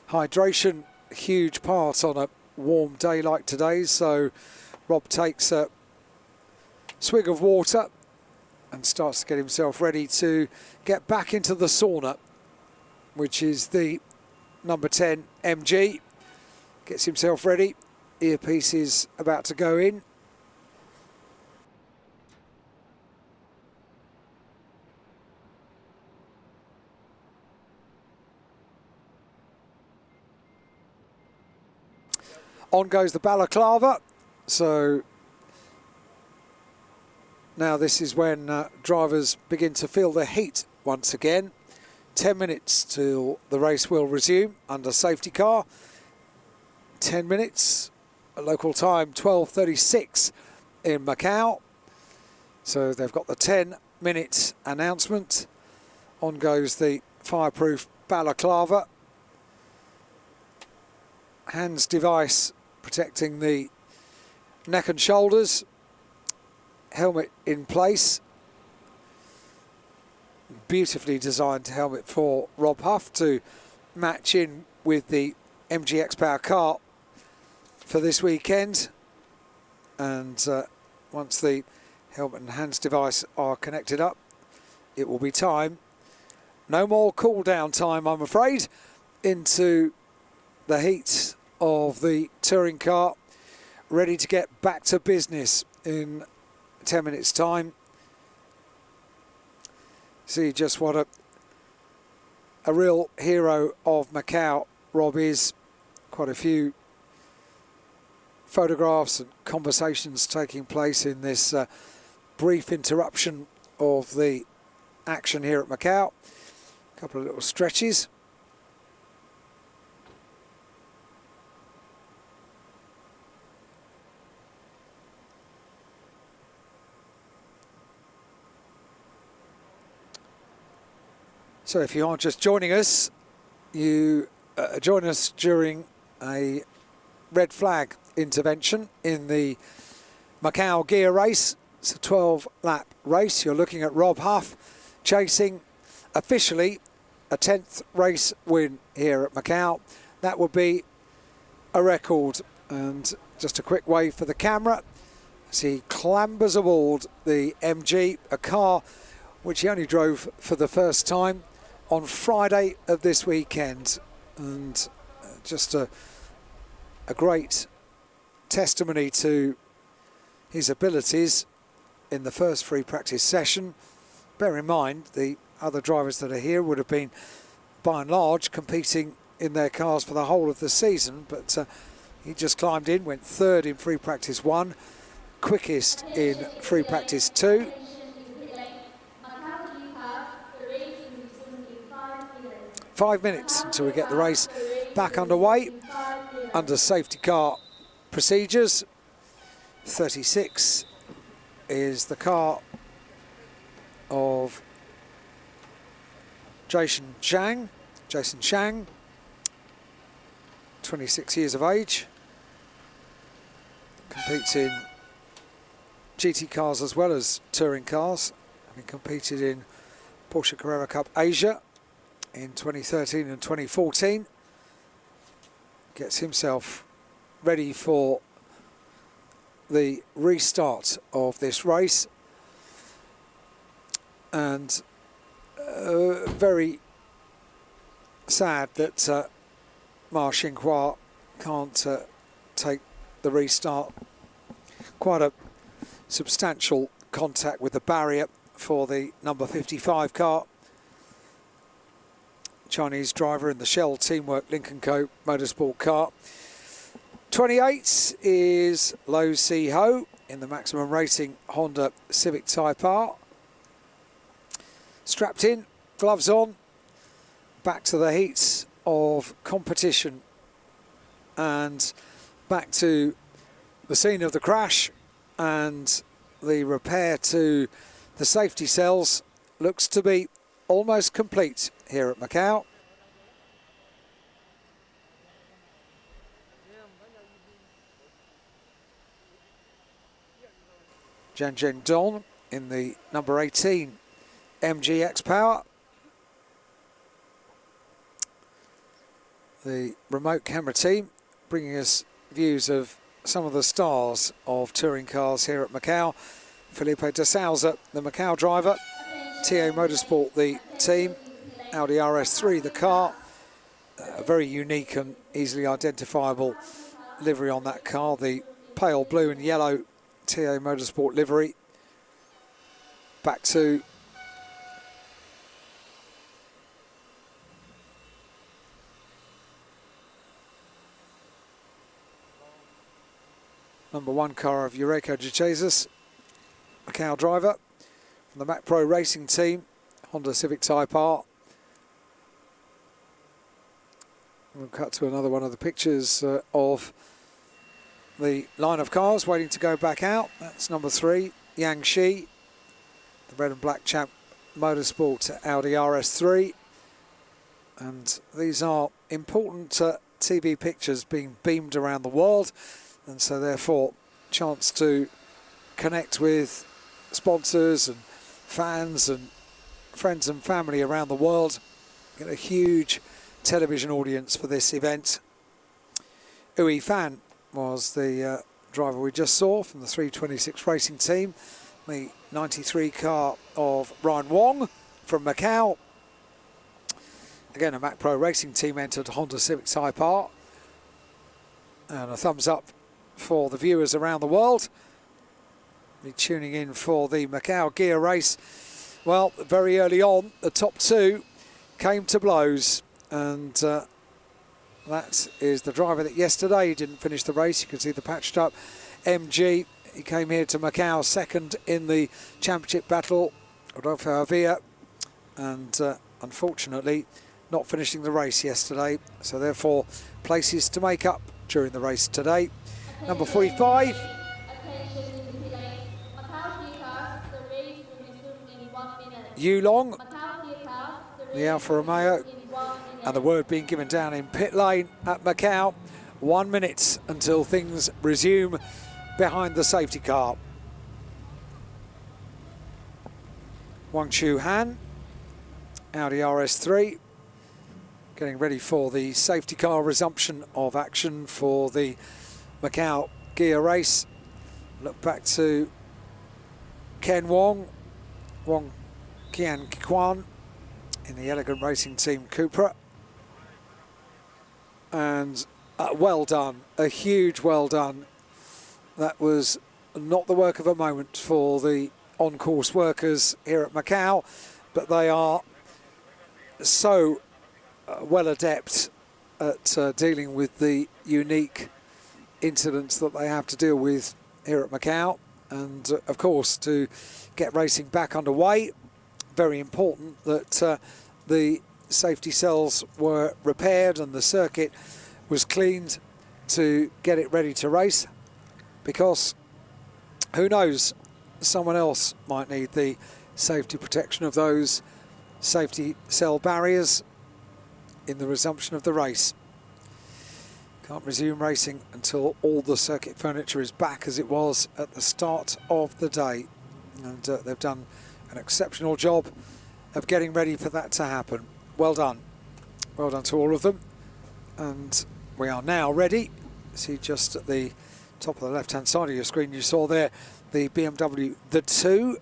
Hydration, a huge part on a warm day like today. So Rob takes a swig of water and starts to get himself ready to get back into the sauna, which is the number 10 MG. Gets himself ready. Earpiece is about to go in. On goes the balaclava. So now this is when drivers begin to feel the heat once again. 10 minutes till the race will resume under safety car. 10 minutes, local time 12:36 in Macau. So they've got the 10-minute announcement. On goes the fireproof balaclava. Hands device protecting the neck and shoulders. Helmet in place. Beautifully designed helmet for Rob Huff to match in with the MG X-Power car for this weekend. And once the helmet and hands device are connected up, it will be time. No more cool down time, I'm afraid, into the heat of the touring car, ready to get back to business in 10 minutes time. See just what a real hero of Macau Rob is. Quite a few photographs and conversations taking place in this brief interruption of the action here at Macau. A couple of little stretches. So if you are just joining us, you join us during a red flag intervention in the Macau gear race. It's a 12-lap race. You're looking at Rob Huff chasing officially a 10th race win here at Macau. That would be a record. And just a quick wave for the camera as he clambers aboard the MG, a car which he only drove for the first time on Friday of this weekend, and just a great testimony to his abilities in the first free practice session. Bear in mind the other drivers that are here would have been by and large competing in their cars for the whole of the season, but he just climbed in, went third in free practice 1, quickest in free practice 2. Five minutes until we get the race back underway under safety car procedures. 36 is the car of Jason Shang, 26 years of age. Competes in GT cars as well as touring cars. Having competed in Porsche Carrera Cup Asia in 2013 and 2014. Gets himself ready for the restart of this race. And very sad that Ma Xinhua can't take the restart. Quite a substantial contact with the barrier for the number 55 car. Chinese driver in the Shell Teamwork Lincoln Co Motorsport car. 28 is Lo Si Ho in the Maximum Racing Honda Civic Type R. Strapped in, gloves on, back to the heats of competition and back to the scene of the crash, and the repair to the safety cells looks to be almost complete here at Macau. Zhang Zhendong in the number 18 MGX Power. The remote camera team bringing us views of some of the stars of touring cars here at Macau. Felipe de Souza, the Macau driver. TA Motorsport, the team. Audi RS3, the car. A very unique and easily identifiable livery on that car. The pale blue and yellow TA Motorsport livery. Back to number 1 car of Eureka de Jesus, Macau driver from the Mac Pro Racing team, Honda Civic Type R. We'll cut to another one of the pictures of the line of cars waiting to go back out. That's number 3, Yang Shi, the red and black Champ Motorsport Audi RS3. And these are important TV pictures being beamed around the world, and so therefore chance to connect with sponsors and fans and friends and family around the world. Get a huge television audience for this event. Ui Fan was the driver we just saw from the 326 Racing team, the 93 car of Ryan Wong from Macau. Again, a Mac Pro Racing team entered Honda Civic Type R. And a thumbs up for the viewers around the world. Be tuning in for the Macau gear race. Well, very early on, the top 2 came to blows, and that is the driver that yesterday didn't finish the race. You can see the patched up MG. He came here to Macau second in the championship battle, Rodolfo Avia, and unfortunately not finishing the race yesterday. So therefore, places to make up during the race today. Number 45. Yu Long, the Alfa Romeo, and the word being given down in pit lane at Macau. 1 minute until things resume behind the safety car. Wang Chu Han, Audi RS3, getting ready for the safety car resumption of action for the Macau gear race. Look back to Ken Wong Kian Kwan in the Elegant Racing Team Cupra. And well done, a huge well done. That was not the work of a moment for the on-course workers here at Macau, but they are so well adept at dealing with the unique incidents that they have to deal with here at Macau. And of course, to get racing back underway, very important that the safety cells were repaired and the circuit was cleaned to get it ready to race, because who knows, someone else might need the safety protection of those safety cell barriers in the resumption of the race. Can't resume racing until all the circuit furniture is back as it was at the start of the day. And they've done an exceptional job of getting ready for that to happen. Well done. Well done to all of them. And we are now ready. See, just at the top of the left-hand side of your screen, you saw there the BMW The 2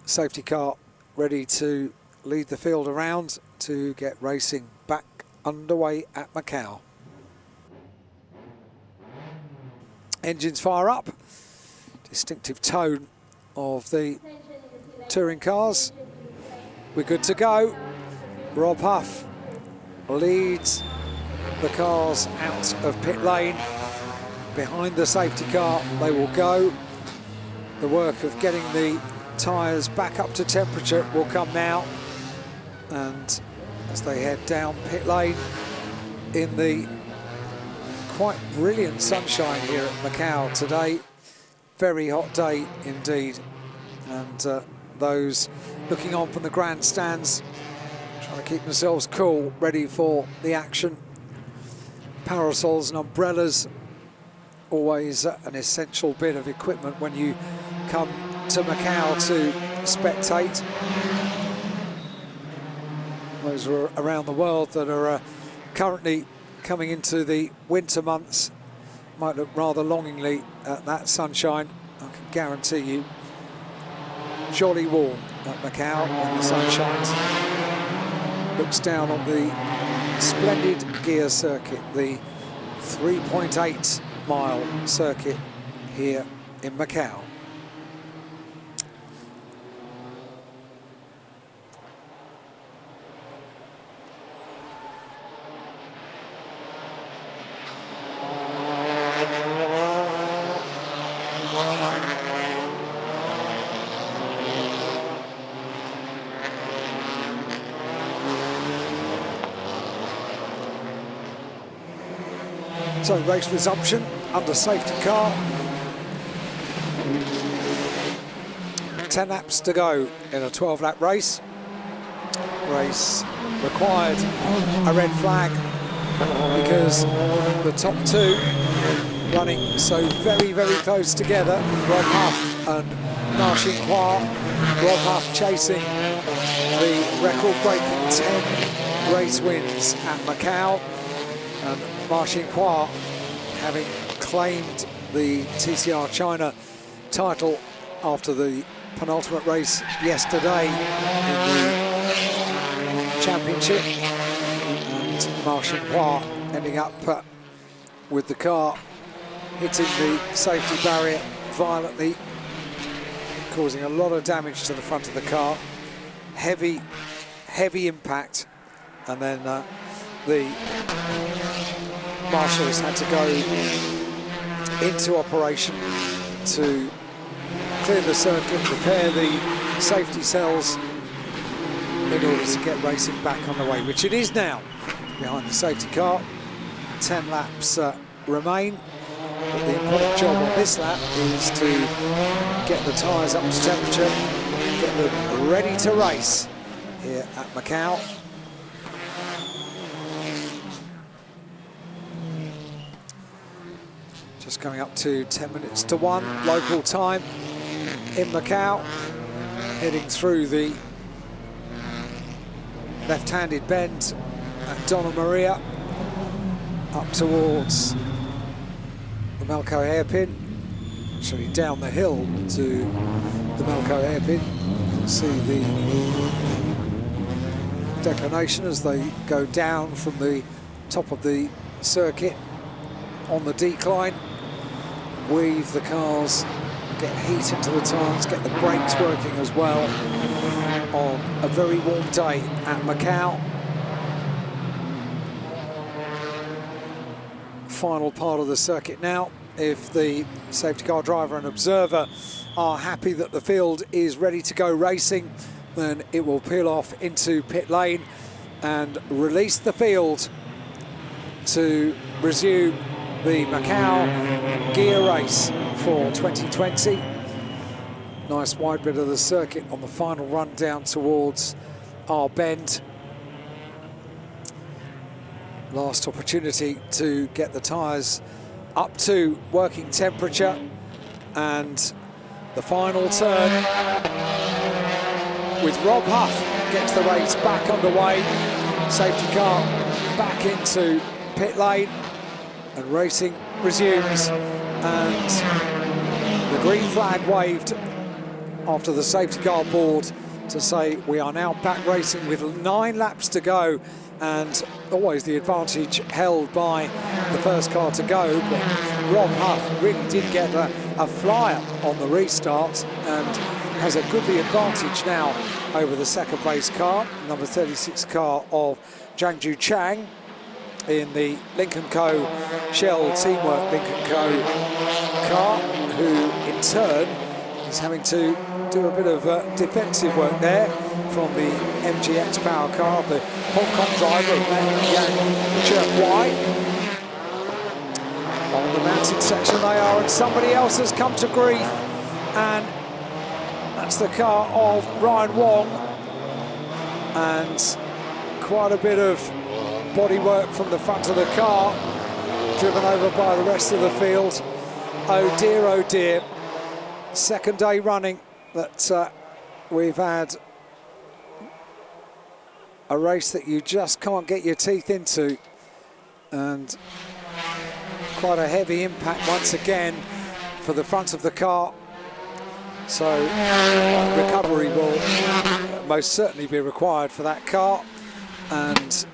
safety car ready to lead the field around to get racing back underway at Macau. Engines fire up. Distinctive tone of the touring cars. We're good to go. Rob Huff leads the cars out of pit lane. Behind the safety car they will go. The work of getting the tyres back up to temperature will come now. And as they head down pit lane in the quite brilliant sunshine here at Macau today. Very hot day indeed. And those looking on from the grandstands trying to keep themselves cool, ready for the action. Parasols and umbrellas, always an essential bit of equipment when you come to Macau to spectate. Those are around the world that are currently coming into the winter months might look rather longingly at that sunshine. I can guarantee you, jolly warm at Macau when the sun shines. Looks down on the splendid gear circuit, the 3.8 mile circuit here in Macau. So race resumption under safety car. 10 laps to go in a 12-lap race. Race required a red flag because the top two running so very, very close together. Rob Huff and Ma Xinhua. Rob Huff chasing the record-breaking 10 race wins at Macau. And Ma Xinhua having claimed the TCR China title after the penultimate race yesterday in the championship, and Ma Xinhua ending up with the car hitting the safety barrier violently, causing a lot of damage to the front of the car. Heavy impact, and then the marshals had to go into operation to clear the circuit, repair the safety cells in order to get racing back on the way, which it is now behind the safety car. 10 laps remain. But the important job on this lap is to get the tyres up to temperature, get them ready to race here at Macau. Just coming up to 10 minutes to 1 local time in Macau, heading through the left-handed bend at Donna Maria up towards the Melco hairpin, actually down the hill to the Melco hairpin. You can see the declination as they go down from the top of the circuit on the decline. Weave the cars, get heat into the tyres, get the brakes working as well on a very warm day at Macau. Final part of the circuit now. If the safety car driver and observer are happy that the field is ready to go racing, then it will peel off into pit lane and release the field to resume the Macau gear race for 2020. Nice wide bit of the circuit on the final run down towards our bend. Last opportunity to get the tyres up to working temperature, and the final turn with Rob Huff gets the race back underway. Safety car back into pit lane and racing resumes, and the green flag waved after the safety car board to say we are now back racing with 9 laps to go, and always the advantage held by the first car to go. But Rob Huff really did get a flyer on the restart and has a goodly advantage now over the second place car, number 36 car of Jiangju Chang in the Lincoln Co. Shell Teamwork Lincoln Co. car, who in turn is having to do a bit of defensive work there from the MGX power car, the Hong Kong driver Yang Cherkwai. On the mountain section they are, and somebody else has come to grief, and that's the car of Ryan Wong, and quite a bit of bodywork from the front of the car, driven over by the rest of the field. Oh dear, second day running that we've had a race that you just can't get your teeth into, and quite a heavy impact once again for the front of the car. So recovery will most certainly be required for that car, and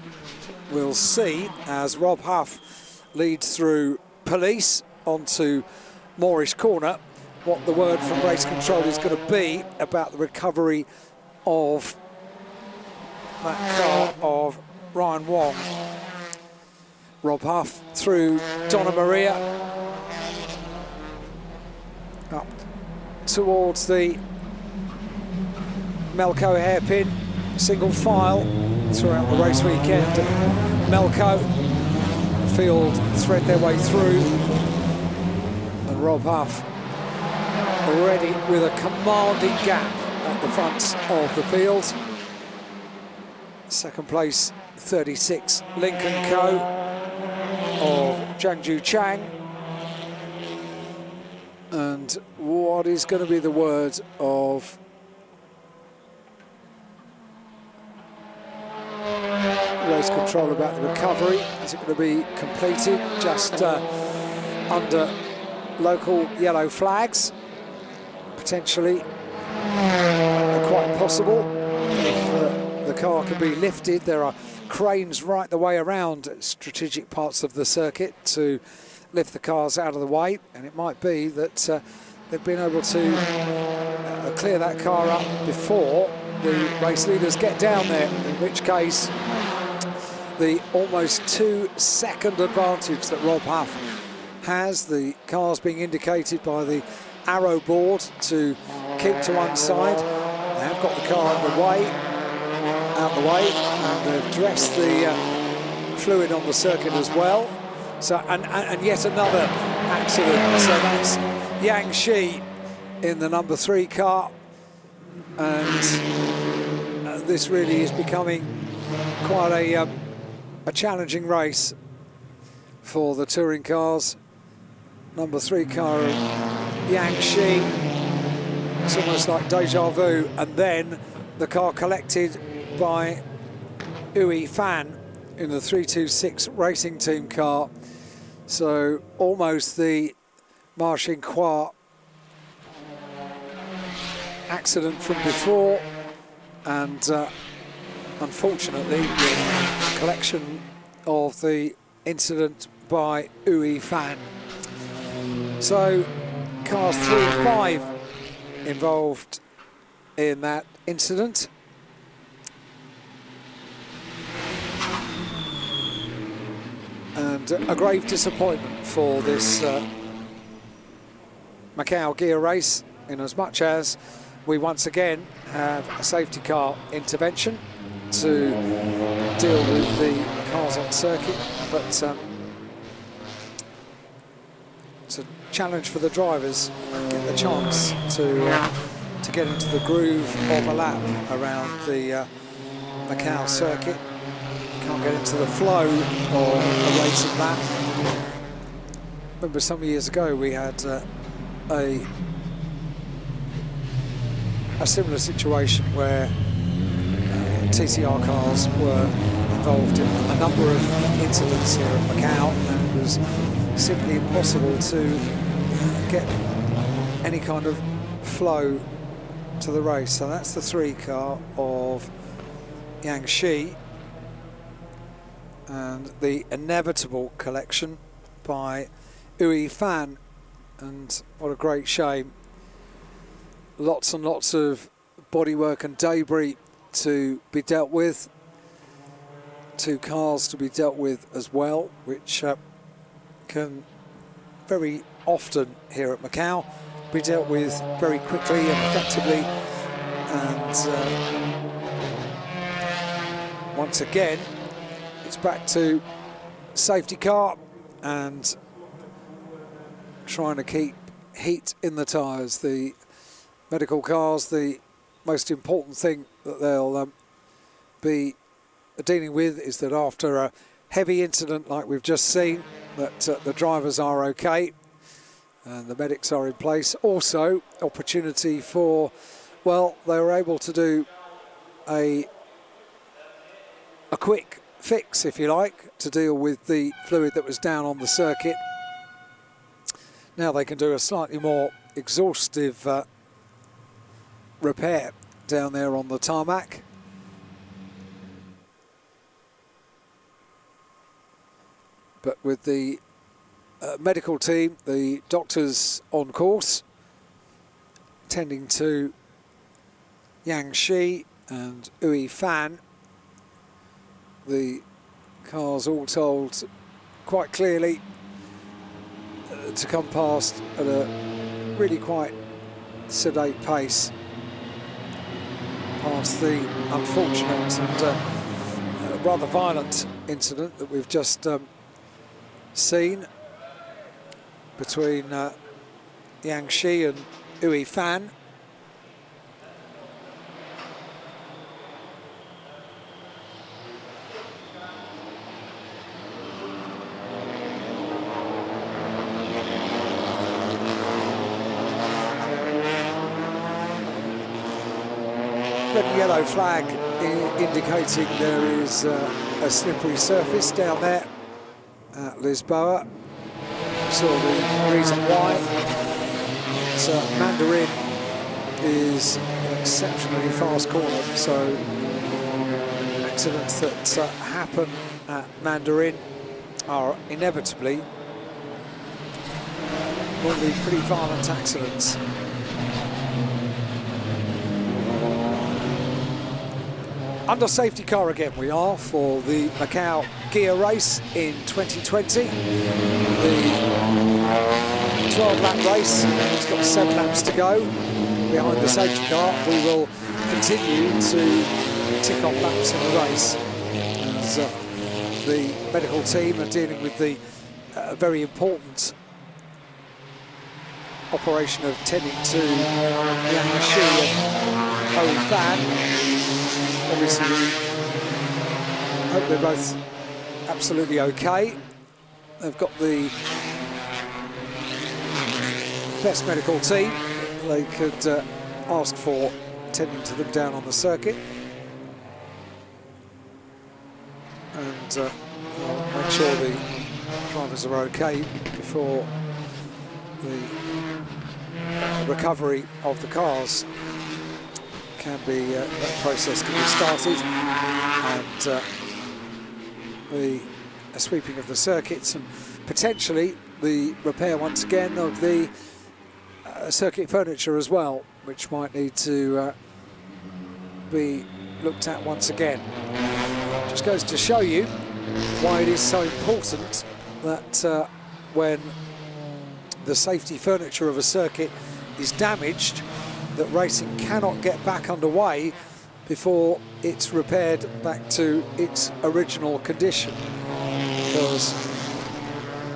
we'll see as Rob Huff leads through police onto Moorish Corner what the word from race control is going to be about the recovery of that car of Ryan Wong. Rob Huff through Donna Maria up towards the Melco hairpin, single file throughout the race weekend. Melco field thread their way through, and Rob Huff already with a commanding gap at the front of the field. Second place, 36 Lincoln Co. of Jiangju Chang. And what is going to be the word of race control about the recovery? Is it going to be completed just under local yellow flags? Potentially quite possible. If the car can be lifted, there are cranes right the way around strategic parts of the circuit to lift the cars out of the way, and it might be that they've been able to clear that car up before the race leaders get down there, in which case the almost 2-second advantage that Rob Huff has, the cars being indicated by the arrow board to keep to one side. They have got the car out the way, and they've dressed the fluid on the circuit as well. So and yet another accident. So that's Yang Shi in the number 3 car, and this really is becoming quite a challenging race for the touring cars. Number 3 car of Yang Shi, it's almost like deja vu, and then the car collected by Ui Fan in the 326 Racing Team car. So almost the Marchinquois accident from before, and unfortunately the collection of the incident by Ui Fan. So cars 3 and 5 involved in that incident. And a grave disappointment for this Macau gear race, in as much as we once again have a safety car intervention to deal with the cars on circuit, but It's a challenge for the drivers, get the chance to get into the groove of a lap around the Macau circuit. Can't get into the flow of a racing lap. Remember some years ago we had a similar situation where TCR cars were involved in a number of incidents here at Macau, and it was simply impossible to get any kind of flow to the race. So that's the 3 car of Yang Shi, and the inevitable collection by Ui Fan, and what a great shame. Lots and lots of bodywork and debris to be dealt with. 2 cars to be dealt with as well, which can very often here at Macau be dealt with very quickly and effectively. And once again, it's back to safety car and trying to keep heat in the tyres. The medical cars, the most important thing that they'll be dealing with is that after a heavy incident like we've just seen, that the drivers are okay and the medics are in place. Also, opportunity for, well, they were able to do a quick fix, if you like, to deal with the fluid that was down on the circuit. Now they can do a slightly more exhaustive repair down there on the tarmac. But with the medical team, the doctors on course, tending to Yang Shi and Ui Fan, the cars all told quite clearly to come past at a really quite sedate pace past the unfortunate and rather violent incident that we've just seen between Yang Shi and Ui Fan. Red and yellow flag indicating there is a slippery surface down there at Lisboa. So the reason why Mandarin is an exceptionally fast corner, so accidents that happen at Mandarin are inevitably normally pretty violent accidents. Under safety car again we are for the Macau gear race in 2020. The 12-lap race, it's got 7 laps to go. Behind the safety car, we will continue to tick off laps in the race as the medical team are dealing with the very important operation of tending to Yang Shi and Ui Fan. Obviously, we hope they're both absolutely okay. They've got the best medical team they could ask for, tending to them down on the circuit. And I'll make sure the drivers are okay before the recovery of the cars can be, that process can be started, and the sweeping of the circuits and potentially the repair once again of the circuit furniture as well, which might need to be looked at once again. Just goes to show you why it is so important that when the safety furniture of a circuit is damaged, that racing cannot get back underway before it's repaired back to its original condition, because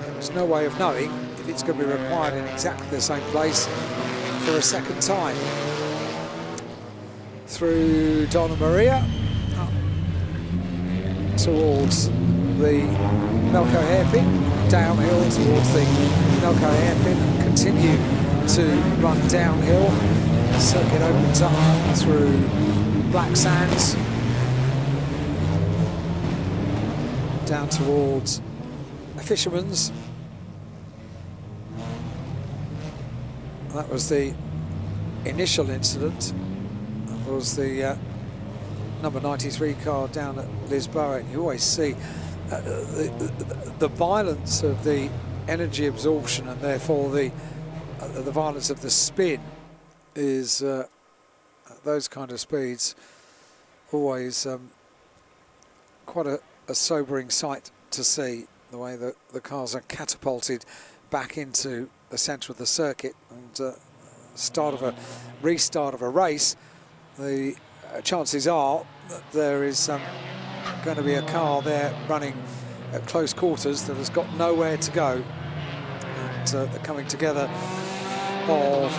there's no way of knowing if it's going to be required in exactly the same place for a second time. Through Donna Maria, up towards the Melco hairpin, downhill towards the Melco hairpin, and continue to run downhill. The circuit opens up through Black Sands, down towards Fisherman's. That was the initial incident. That was the number 93 car down at Lisboa, and you always see the violence of the energy absorption, and therefore the violence of the spin is at those kind of speeds always quite a sobering sight to see, the way that the cars are catapulted back into the centre of the circuit. And restart of a race, the chances are that there is going to be a car there running at close quarters that has got nowhere to go. And the coming together of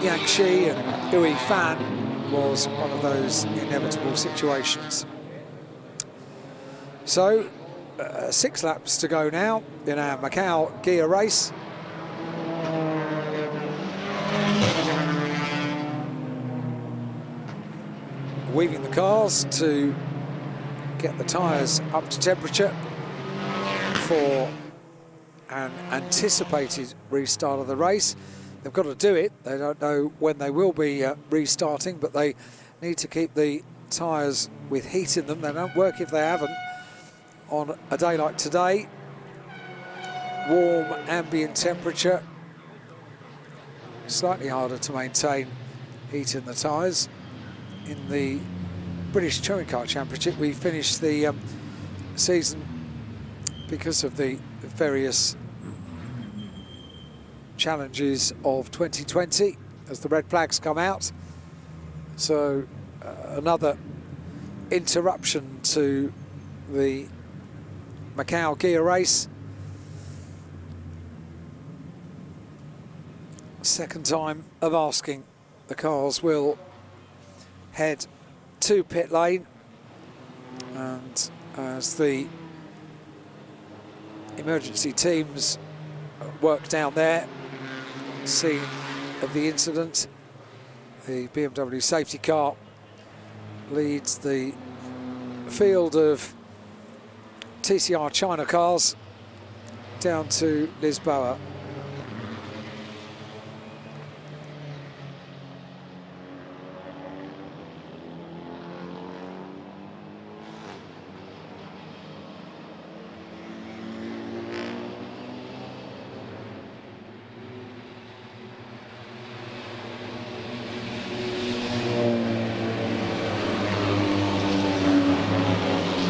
Yang Shi and Ui Fan was one of those inevitable situations. So 6 laps to go now in our Macau gear race. Weaving the cars to get the tyres up to temperature for an anticipated restart of the race. They've got to do it. They don't know when they will be restarting, but they need to keep the tyres with heat in them. They don't work if they haven't. On a day like today, warm ambient temperature, slightly harder to maintain heat in the tyres. In the British Touring Car Championship, we finished the season, because of the various challenges of 2020 as the red flags come out. So another interruption to the Macau gear race. Second time of asking. The cars will head to pit lane, and as the emergency teams work down there, scene of the incident, the BMW safety car leads the field of TCR China cars down to Lisboa.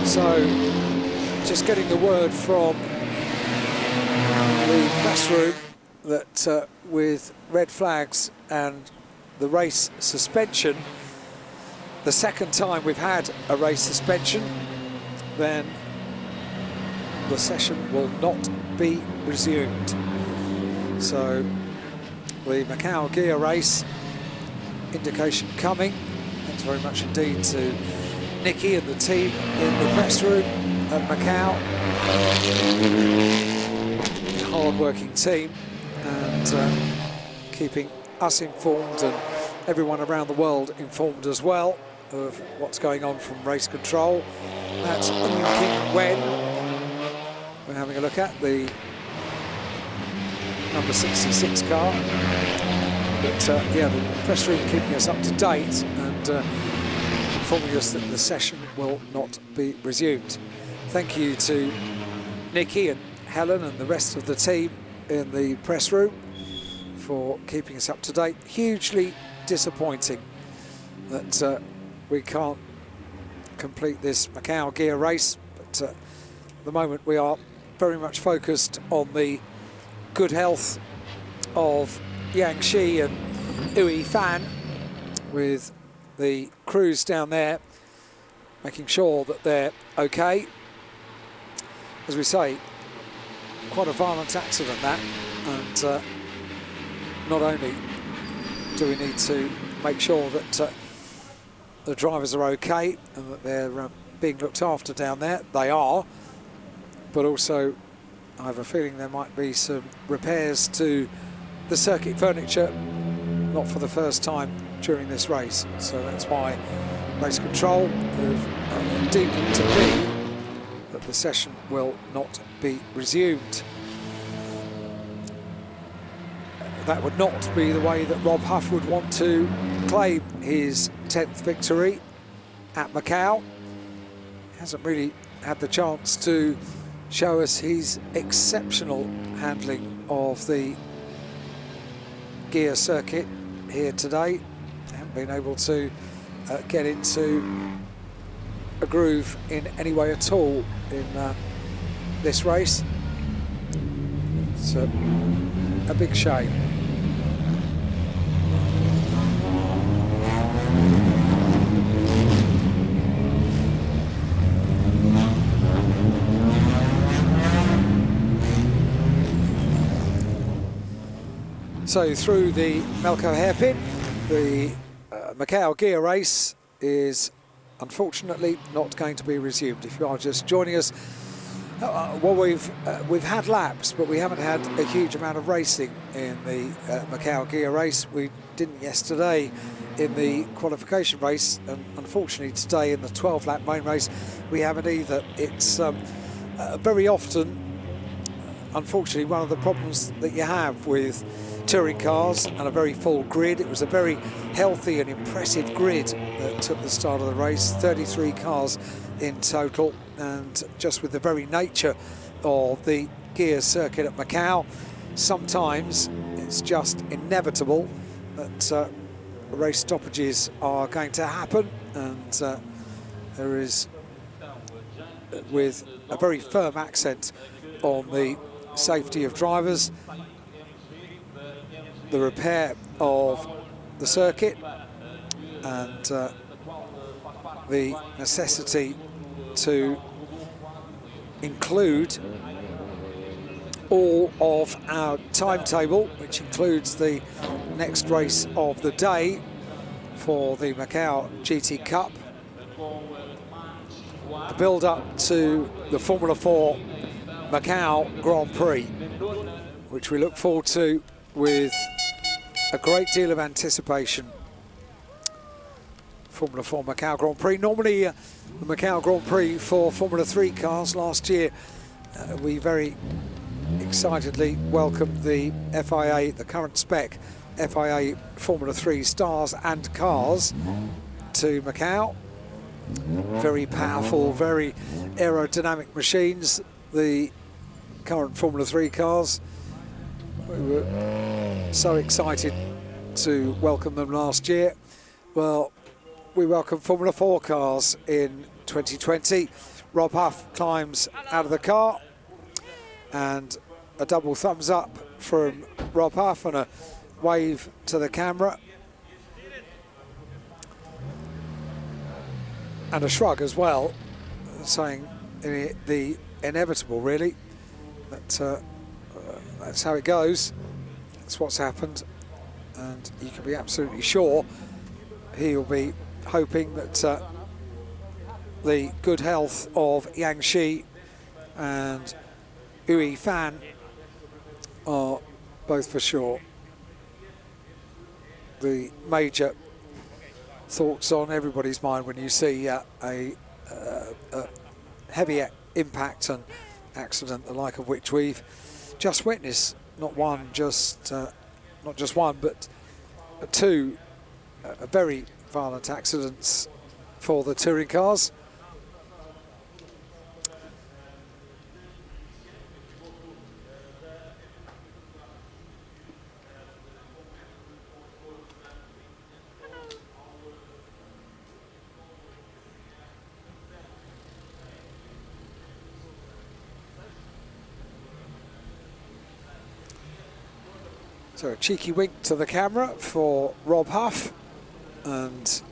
So, just getting the word from the press room that with red flags and the race suspension, the second time we've had a race suspension, then the session will not be resumed. So, the Macau gear race, indication coming. Thanks very much indeed to Nicky and the team in the press room at Macau. Hard-working team, and keeping us informed and everyone around the world informed as well of what's going on from race control. That's King Wen we're having a look at, the number 66 car. But yeah, the press room keeping us up to date and informing us that the session will not be resumed. Thank you to Nicky and Helen and the rest of the team in the press room for keeping us up to date. Hugely disappointing that we can't complete this Macau gear race, but at the moment we are very much focused on the good health of Yang Shi and Ui Fan, with the crews down there making sure that they're okay. As we say, quite a violent accident, that, and not only do we need to make sure that the drivers are okay and that they're being looked after down there, they are, but also I have a feeling there might be some repairs to the circuit furniture, not for the first time during this race. So that's why race control have deemed it to be that the session will not be resumed. That would not be the way that Rob Huff would want to claim his 10th victory at Macau. He hasn't really had the chance to show us his exceptional handling of the gear circuit here today. Haven't been able to get into a groove in any way at all in this race. So a big shame. So through the Melco hairpin, the Macau gear race is unfortunately not going to be resumed. If you are just joining us, well, we've had laps, but we haven't had a huge amount of racing in the Macau gear race. We didn't yesterday in the qualification race, and unfortunately today in the 12-lap main race we haven't either. It's very often, unfortunately, one of the problems that you have with touring cars and a very full grid. It was a very healthy and impressive grid that took the start of the race, 33 cars in total, and just with the very nature of the gear circuit at Macau, sometimes it's just inevitable that race stoppages are going to happen, and there is, with a very firm accent on the safety of drivers, the repair of the circuit and the necessity to include all of our timetable, which includes the next race of the day for the Macau GT Cup, the build-up to the Formula 4 Macau Grand Prix, which we look forward to with a great deal of anticipation. Formula 4 Macau Grand Prix. Normally the Macau Grand Prix for Formula 3 cars last year, we very excitedly welcomed the FIA, the current spec FIA Formula 3 stars and cars to Macau. Very powerful, very aerodynamic machines, the current Formula 3 cars. We were so excited to welcome them last year. Well, we welcome Formula 4 cars in 2020. Rob Huff climbs out of the car, and a double thumbs up from Rob Huff and a wave to the camera. And a shrug as well, saying the inevitable, really. That's how it goes. That's what's happened, and you can be absolutely sure he'll be hoping that the good health of Yang Shi and Ui Fan are both for sure the major thoughts on everybody's mind when you see a heavy impact and accident, the like of which we've just witnessed. Not just one, but two very violent accidents for the touring cars. So a cheeky wink to the camera for Rob Huff, and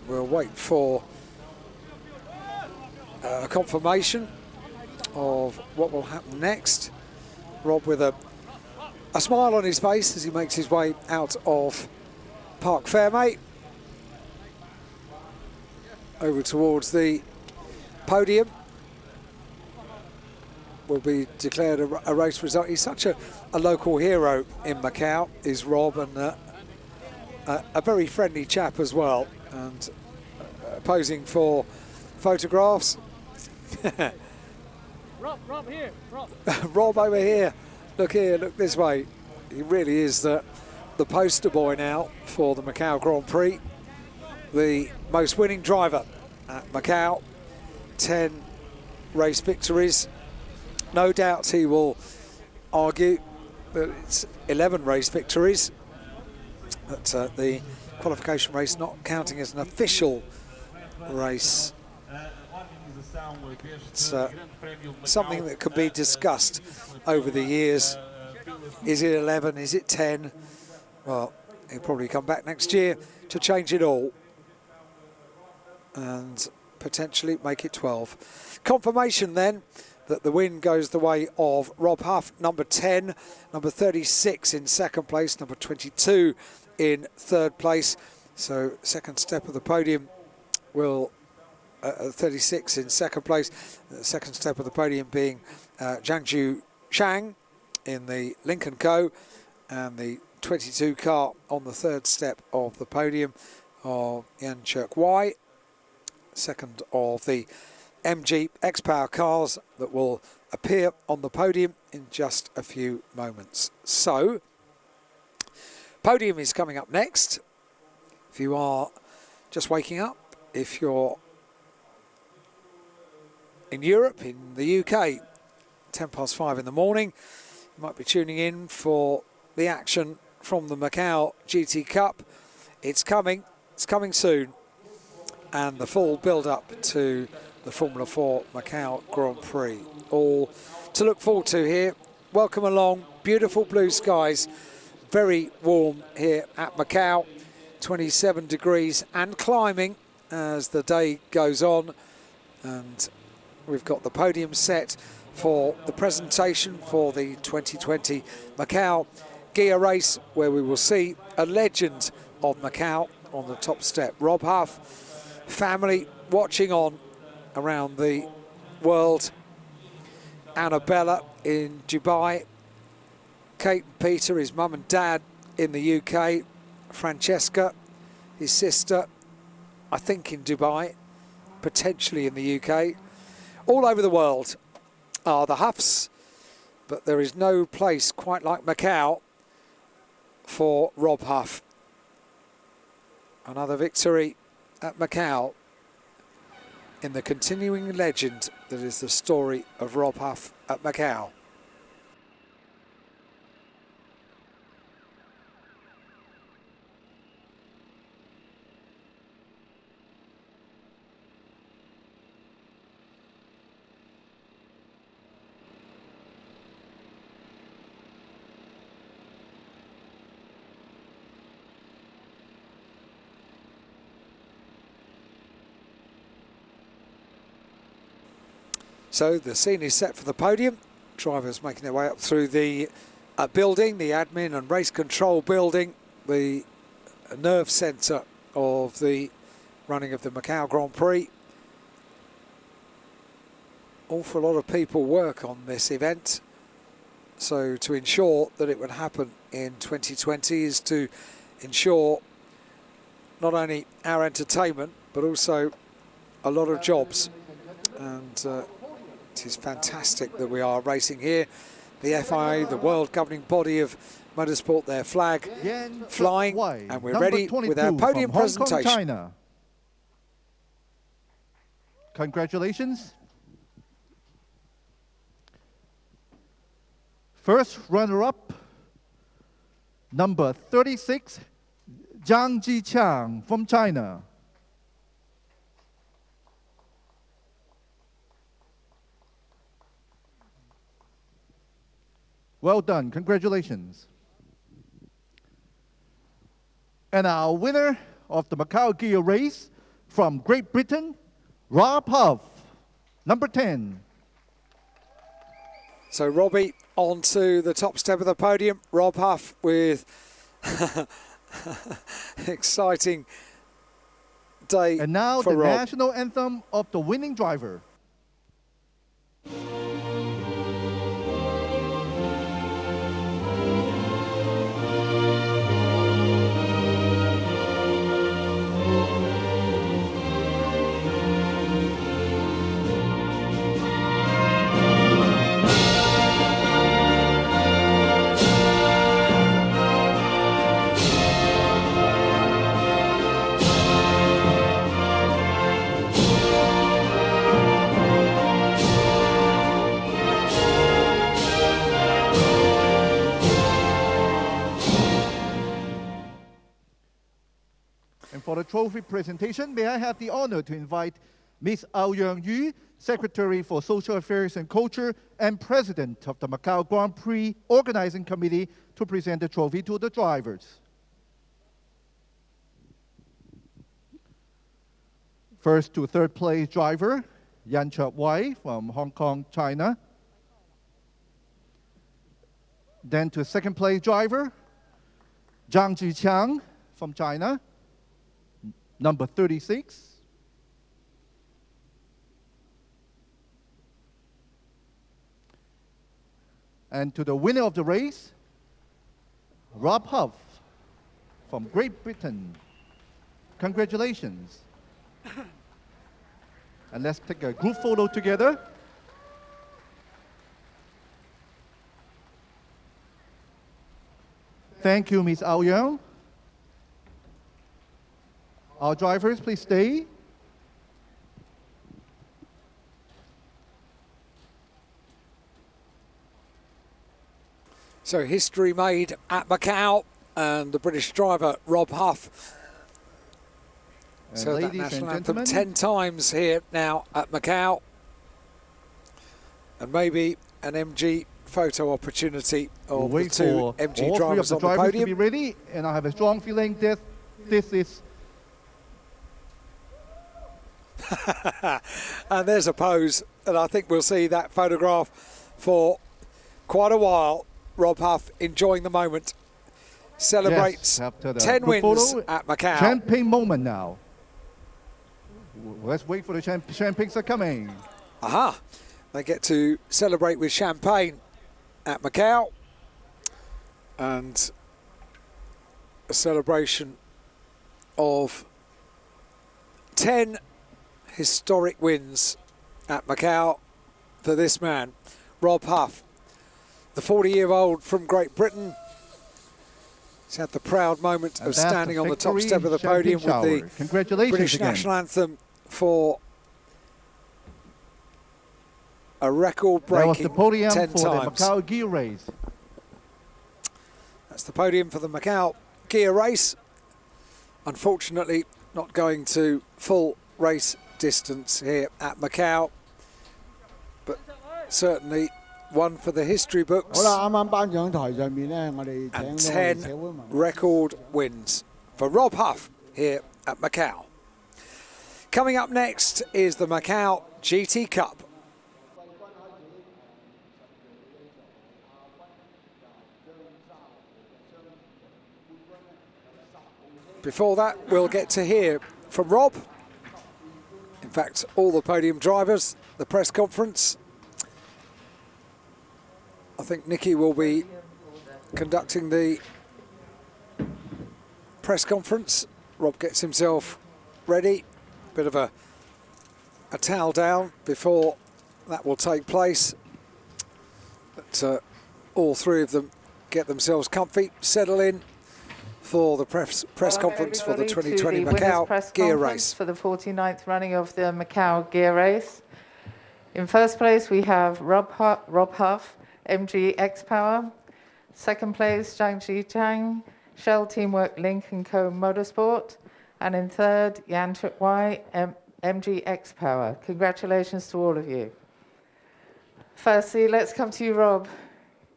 we'll wait for a confirmation of what will happen next. Rob with a smile on his face as he makes his way out of Parc Fermé over towards the podium. Will be declared a race result. He's such a local hero in Macau, is Rob, and a very friendly chap as well, and posing for photographs. Rob here, Rob. Rob over here. Look here, look this way. He really is the poster boy now for the Macau Grand Prix. The most winning driver at Macau. 10 race victories. No doubt he will argue that it's 11 race victories. But the qualification race not counting as an official race. It's something that could be discussed over the years. Is it 11? Is it 10? Well, he'll probably come back next year to change it all and potentially make it 12. Confirmation then that the win goes the way of Rob Huff, number 10, number 36 in second place, number 22 in third place. So second step of the podium will 36 in second place. The second step of the podium being Jiangju Shang in the Lincoln Co, and the 22 car on the third step of the podium of Yan Chirk Wai. Second of the MG X-Power cars that will appear on the podium in just a few moments. So, podium is coming up next. If you are just waking up, if you're in Europe, in the UK, 5:10 in the morning, you might be tuning in for the action from the Macau GT Cup. It's coming soon, and the full build-up to the Formula 4 Macau Grand Prix. All to look forward to here. Welcome along. Beautiful blue skies. Very warm here at Macau. 27 degrees and climbing as the day goes on. And we've got the podium set for the presentation for the 2020 Macau Gear Race, where we will see a legend of Macau on the top step. Rob Huff, family watching on around the world. Annabella in Dubai. Kate and Peter, his mum and dad, in the UK. Francesca, his sister, I think in Dubai, potentially in the UK. All over the world are the Huffs, but there is no place quite like Macau for Rob Huff. Another victory at Macau in the continuing legend that is the story of Rob Huff at Macau. So the scene is set for the podium. Drivers making their way up through the building, the admin and race control building, the nerve centre of the running of the Macau Grand Prix. Awful lot of people work on this event. So to ensure that it would happen in 2020 is to ensure not only our entertainment, but also a lot of jobs. And it is fantastic that we are racing here. The FIA, the world governing body of motorsport, their flag flying, and we're ready with our podium presentation. China. Congratulations. First runner-up, number 36, Zhang Jiqiang from China. Well done, congratulations. And our winner of the Macau Gear Race from Great Britain, Rob Huff, number 10. So Robbie onto the top step of the podium. Rob Huff with exciting day And now for the Rob. national anthem of the winning driver. And for the trophy presentation, may I have the honor to invite Ms. Aoyang Yu, Secretary for Social Affairs and Culture and President of the Macau Grand Prix Organizing Committee, to present the trophy to the drivers. First to third place driver, Yan Chut Wai from Hong Kong, China. Then to second place driver, Zhang Jiqiang from China, number 36. And to the winner of the race, Rob Huff from Great Britain. Congratulations. And let's take a group photo together. Thank you, Ms. Aoyang. Our drivers, please stay. So history made at Macau, and the British driver Rob Huff. And So that ladies and national anthem gentlemen, 10 times here now at Macau. And maybe an MG photo opportunity we'll of the wait two for MG all three of drivers the on the drivers to be podium. ready, and I have a strong feeling that this is. And there's a pose, and I think we'll see that photograph for quite a while. Rob Huff enjoying the moment. Celebrates Yes, after the 10 group wins photo, at Macau. Champagne moment now. Let's wait for the champagnes are coming. Aha! They get to celebrate with champagne at Macau. And a celebration of 10 historic wins at Macau for this man, Rob Huff. The 40-year-old from Great Britain. He's had the proud moment And of that's standing the on the top victory step of the champagne podium shower. with the Congratulations British again. national anthem for a That was the record-breaking podium 10 for times. the Macau Gear Race. That's the podium for the Macau Gear Race. Unfortunately, not going to full race distance here at Macau, but certainly one for the history books. 好啦，啱啱頒獎台上面咧，我哋請 And 咗我哋 10 社會文化 record wins for Rob Huff here at Macau. Coming up next is the Macau GT Cup. Before that, we'll get to hear from Rob. In fact, all the podium drivers, the press conference. I think Nicky will be conducting the press conference. Rob gets himself ready. Bit of a towel down before that will take place. But all three of them get themselves comfy, settle in for the press conference for the 2020 Macau Gear Race. For the 49th running of the Macau Gear Race. In first place, we have Rob Huff, MG X-Power. Second place, Zhang Jiqiang, Shell Teamwork Link & Co Motorsport. And in third, Yan Chut Wai, MG X-Power. Congratulations to all of you. Firstly, let's come to you, Rob.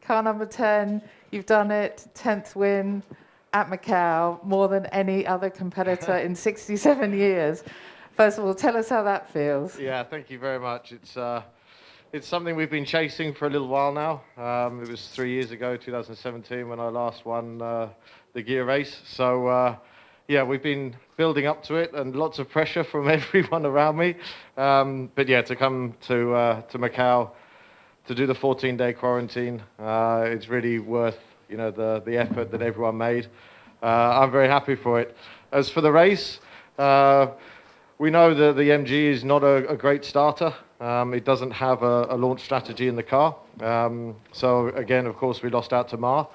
Car number 10, you've done it, 10th win at Macau, more than any other competitor in 67 years. First of all, tell us how that feels. Yeah, thank you very much. It's something we've been chasing for a little while now. It was 3 years ago, 2017, when I last won the gear race. So, yeah, we've been building up to it and lots of pressure from everyone around me. But yeah, to come to Macau to do the 14-day quarantine, it's really worth the effort that everyone made. I'm very happy for it. As for the race, we know that the MG is not a great starter. It doesn't have a launch strategy in the car. So again, of course, we lost out to Ma.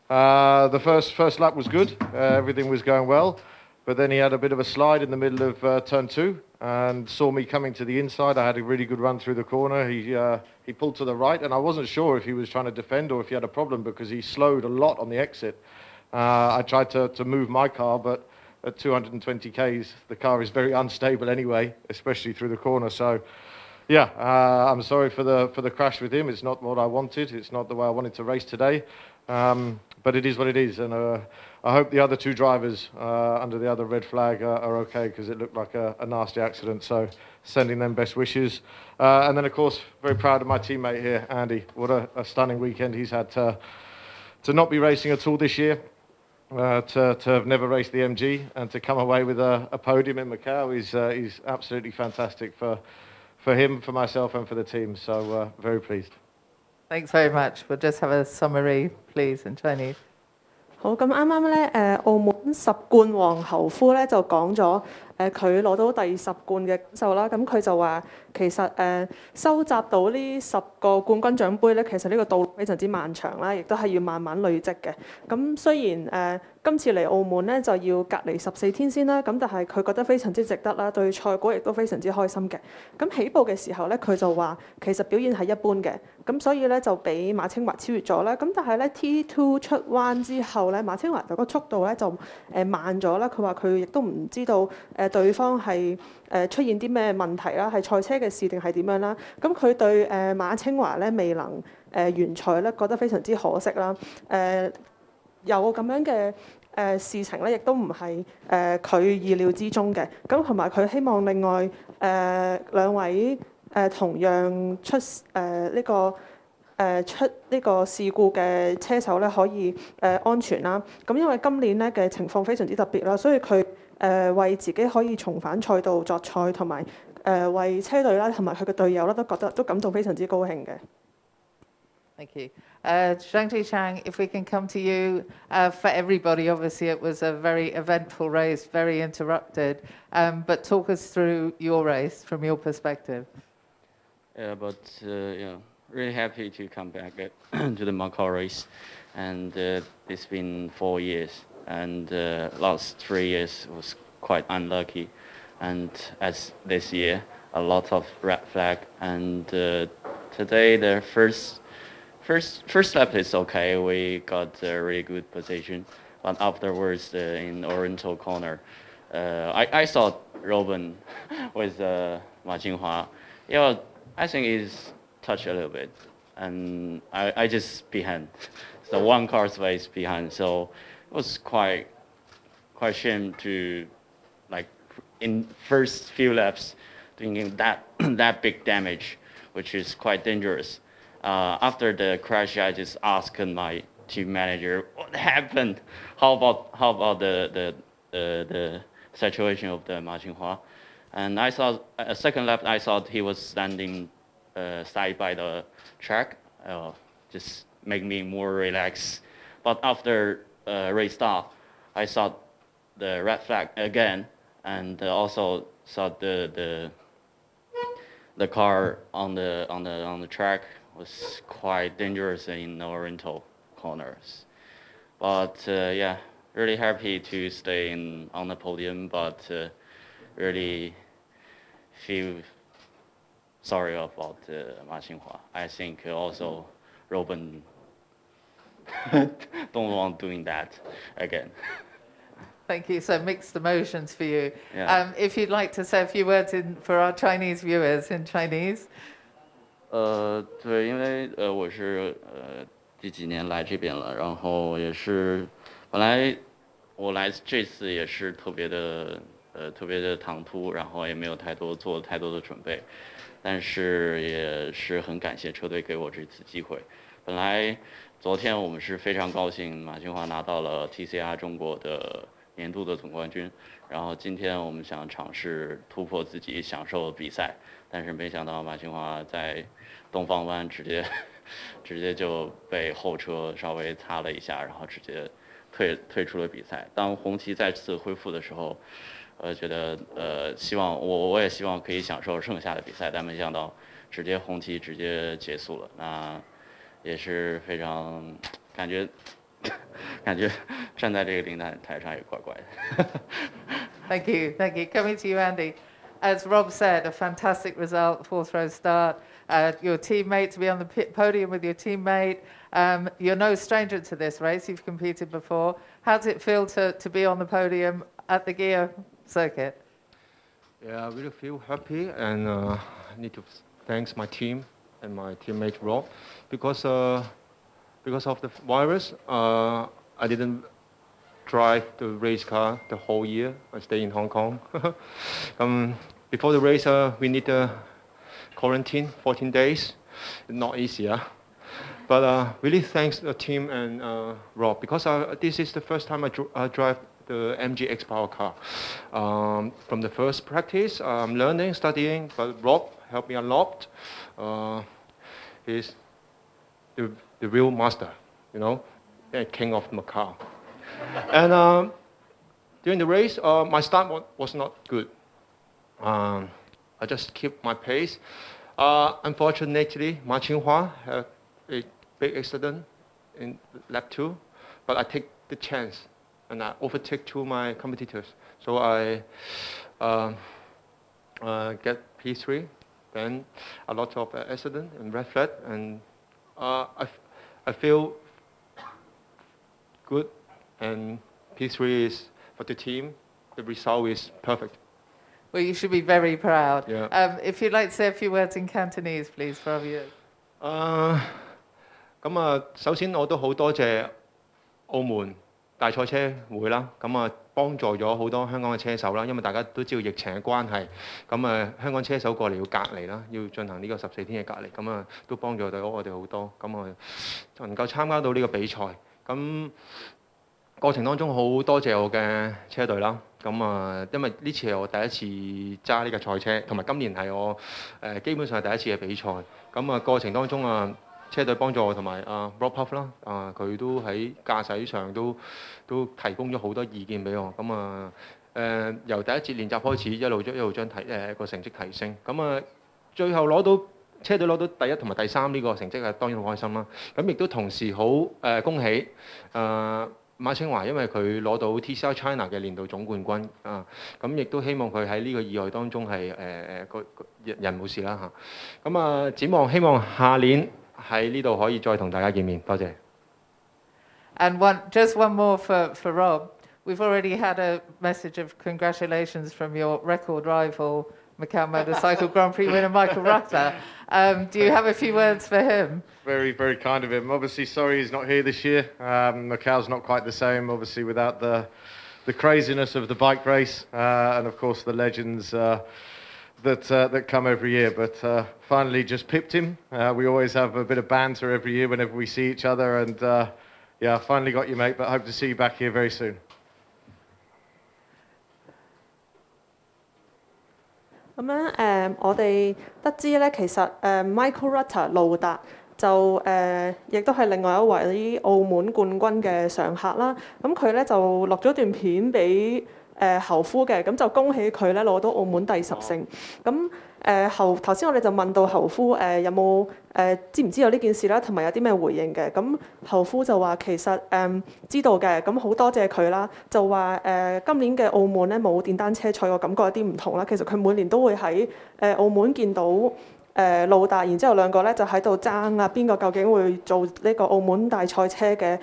The first lap was good. Everything was going well. But then he had a bit of a slide in the middle of turn 2 and saw me coming to the inside. I had a really good run through the corner. He pulled to the right, and I wasn't sure if he was trying to defend or if he had a problem because he slowed a lot on the exit. I tried to move my car, but at 220 Ks, the car is very unstable anyway, especially through the corner. So, yeah, I'm sorry for the crash with him. It's not what I wanted. It's not the way I wanted to race today. But it is what it is, and I hope the other 2 drivers under the other red flag are okay, because it looked like a nasty accident. So sending them best wishes. And then, of course, very proud of my teammate here, Andy. What a stunning weekend he's had to not be racing at all this year. To have never raced the MG and to come away with a podium in Macau is absolutely fantastic for him, for myself, and for the team. So very pleased. Thanks very much. We'll just have a summary, please, in Chinese. 好，咁啱啱咧，澳門10冠王侯夫咧就講咗，佢攞到第10冠嘅感受啦。咁佢就話其實收集到呢10個冠軍獎杯咧，其實呢個道路非常之漫長啦，亦都係要慢慢累積嘅。咁雖然今次嚟澳門咧就要隔離14天先啦，咁但係佢覺得非常之值得啦，對賽果亦都非常之開心嘅。咁起步嘅時候咧，佢就話其實表現係一般嘅，咁所以咧就俾馬清華超越咗啦。咁但係咧 T2 出彎之後咧，馬清華就個速度咧就慢咗啦。佢話佢亦都唔知道對方係出現啲咩問題啦，係賽車嘅事定係點樣啦。咁佢對馬清華咧未能完賽咧覺得非常之可惜啦。有咁樣嘅事情咧，亦都唔係佢意料之中嘅。咁同埋佢希望另外兩位同樣出呢個事故嘅車手咧，可以安全啦。咁因為今年咧嘅情況非常之特別啦，所以佢為自己可以重返賽道作賽，同埋為車隊啦，同埋佢嘅隊友啦，都感到非常之高興嘅。Thank you. Zhang Jichang, if we can come to you, for everybody, obviously it was a very eventful race, very interrupted, but talk us through your race from your perspective. Yeah, but really happy to come back to the Macau race, and it's been 4 years, and last 3 years was quite unlucky, and as this year, a lot of red flag, and today the first lap is okay. We got a really good position, but afterwards in Oriental corner, I saw Robin with Ma Jinghua. Yeah, I think he's touched a little bit, and I just behind, so 1 car space behind. So it was quite shame to, like, in first few laps doing that big damage, which is quite dangerous. After the crash, I just asked my team manager what happened. How about the situation of the Ma Jinghua? And I saw a second lap. I thought he was standing side by the track, just make me more relaxed. But after race start, I saw the red flag again, and also saw the car on the track was quite dangerous in Oriental corners. But yeah, really happy to stay on the podium, but really feel sorry about Ma Xinhua. I think also Robin don't want doing that again. Thank you. So mixed emotions for you. Yeah. If you'd like to say a few words for our Chinese viewers in Chinese. 对，因为我是第几年来这边了，然后也是本来我来这次也是特别的特别的唐突，然后也没有做太多的准备，但是也是很感谢车队给我这次机会。本来昨天我们是非常高兴马清华拿到了 TCR 中国的年度的总冠军，然后今天我们想尝试突破自己，享受比赛，但是没想到马清华在东方湾直接就被后车稍微擦了一下，然后直接退出了比赛。当红旗再次恢复的时候，觉得希望我也希望可以享受剩下的比赛，但没想到红旗直接结束了，那也是非常感觉站在这个领奖台上也怪怪的。Thank you. Coming to you, Andy. As Rob said, a fantastic result, fourth row start. Your teammate to be on the podium with your teammate. You're no stranger to this race. You've competed before. How does it feel to be on the podium at the gear circuit? Yeah, I really feel happy, and I need to thank my team and my teammate Rob, because of the virus, I didn't drive the race car the whole year. I stay in Hong Kong. Before the race, we need to quarantine 14 days. Not easy, but really thanks the team and Rob, because this is the first time I drive the MG X Power car. From the first practice, I'm learning, studying, but Rob helped me a lot. He's the real master, king of Macau. And during the race, my start was not good. I just keep my pace. Unfortunately, Ma Qinghua had a big accident in lap 2, but I take the chance and I overtake 2 of my competitors. So I get P3, then a lot of accident and red flag, and I feel good, and P3 is for the team. The result is perfect. Well, you should be very proud. Yeah. If you'd like to say a few words in Cantonese, please, for our viewers. 咁啊，首先我都好多謝澳門大賽車會啦，咁啊幫助咗好多香港嘅車手啦，因為大家都知道疫情嘅關係，咁啊香港車手過嚟要隔離啦，要進行呢個14天嘅隔離，咁啊都幫助到我哋好多，咁啊能夠參加到呢個比賽，咁過程當中好多謝我嘅車隊啦，咁啊因為呢次係我第一次揸呢個賽車，同埋今年係我基本上係第一次嘅比賽，咁啊過程當中啊車隊幫助我同埋Rob Huff 啦，佢都喺駕駛上都提供咗好多意見俾我，咁啊由第一節練習開始一路將個成績提升，咁啊最後車隊攞到第1同埋第3呢個成績係當然好開心啦，咁亦都同時好恭喜馬清華，因為佢攞到 Tcr China 嘅年度總冠軍咁亦都希望佢喺呢個意外當中係人冇事啦嚇，咁啊展望希望下年喺呢度可以再同大家見面，多謝。And just one more for Rob. We've already had a message of congratulations from your record rival, Macau Motorcycle Grand Prix winner Michael Rutter. Do you have a few words for him? Very, very kind of him. Obviously, sorry he's not here this year. Macau's not quite the same, obviously, without the craziness of the bike race and, of course, the legends that come every year. But finally just pipped him. We always have a bit of banter every year whenever we see each other. And, yeah, finally got you, mate, but hope to see you back here very soon. 咁樣我哋得知咧，其實Michael Rutter 路達就亦都係另外一位澳門冠軍嘅常客啦。咁佢咧就錄咗段片俾侯夫嘅，咁就恭喜佢咧攞到澳門第10勝。咁頭先我哋就問到侯夫有冇知唔知道呢件事啦，同埋有啲咩回應嘅？咁侯夫就話其實知道嘅，咁好多謝佢啦。就話今年嘅澳門咧冇電單車賽，我感覺有啲唔同啦。其實佢每年都會喺澳門見到路達，然之後兩個咧就喺度爭啊，邊個究竟會做呢個澳門大賽車嘅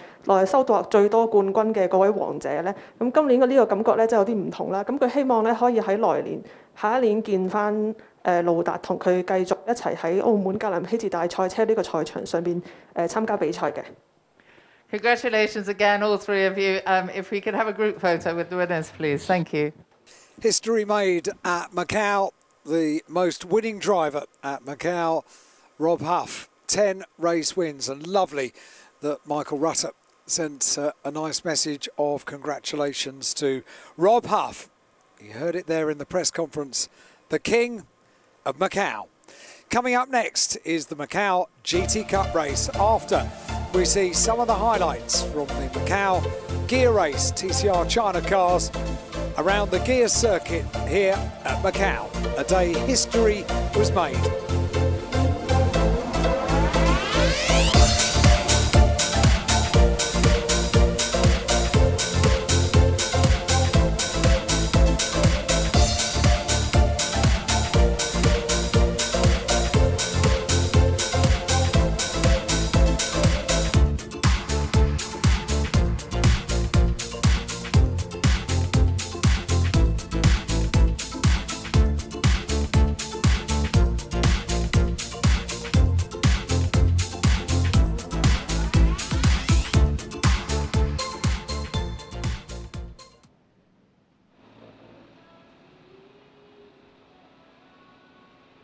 收到最多冠軍嘅嗰位王者咧？咁今年嘅呢個感覺咧真係有啲唔同啦。咁佢希望咧可以喺下一年見翻路達，同佢繼續一齊喺澳門格林希治大賽車呢個賽場上邊參加比賽嘅。Congratulations again, all three of you. If we could have a group photo with the winners, please. Thank you. History made at Macau. The most winning driver at Macau, Rob Huff, 10 race wins, and lovely that Michael Rutter sent a nice message of congratulations to Rob Huff. You heard it there in the press conference, the King of Macau. Coming up next is the Macau GT Cup race, after we see some of the highlights from the Macau Gear Race TCR China cars around the gear circuit here at Macau. A day history was made.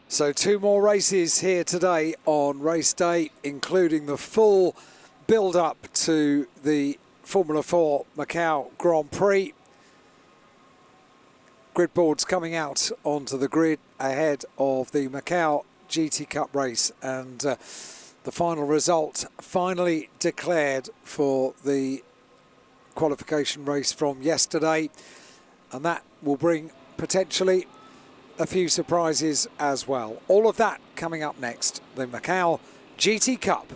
So 2 more races here today on race day, including the full build-up to the Formula 4 Macau Grand Prix. Grid boards coming out onto the grid ahead of the Macau GT Cup race, and the final result finally declared for the qualification race from yesterday, and that will bring potentially a few surprises as well. All of that coming up next, the Macau GT Cup.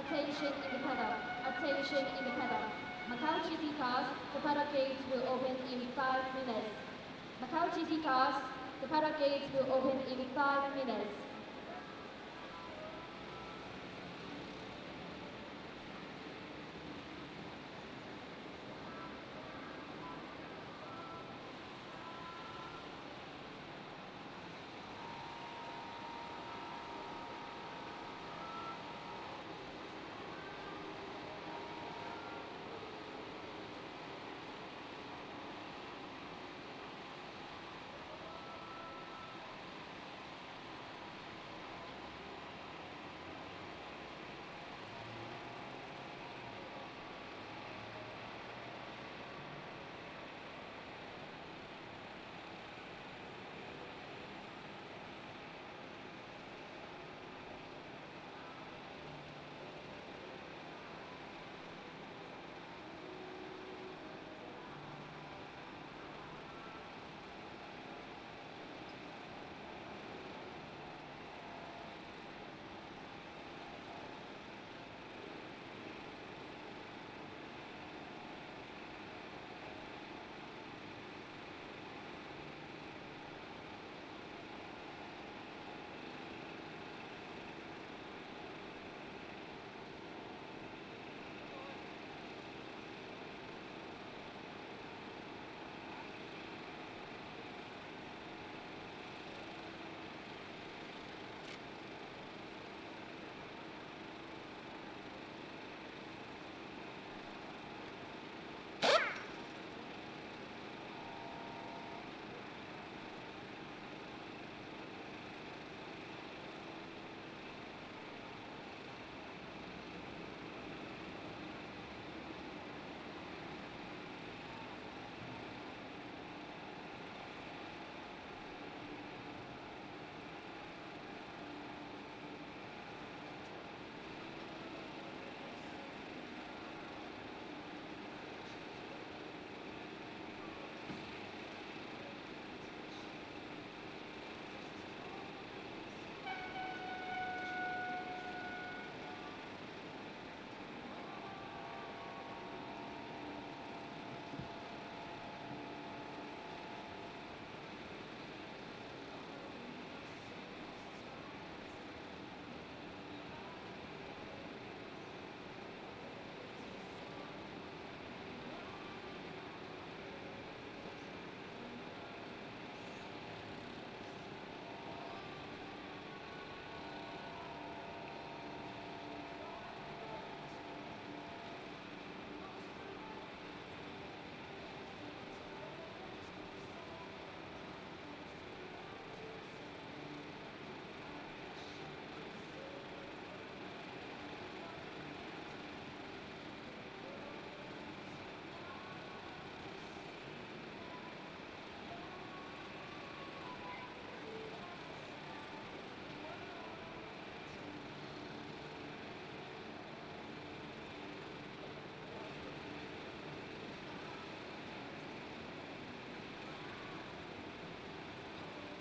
Attention in the paddock. Attention in the paddock. Macau GT cars, the paddock gates will open in 5 minutes. Macau GT cars, the paddock gates will open in 5 minutes.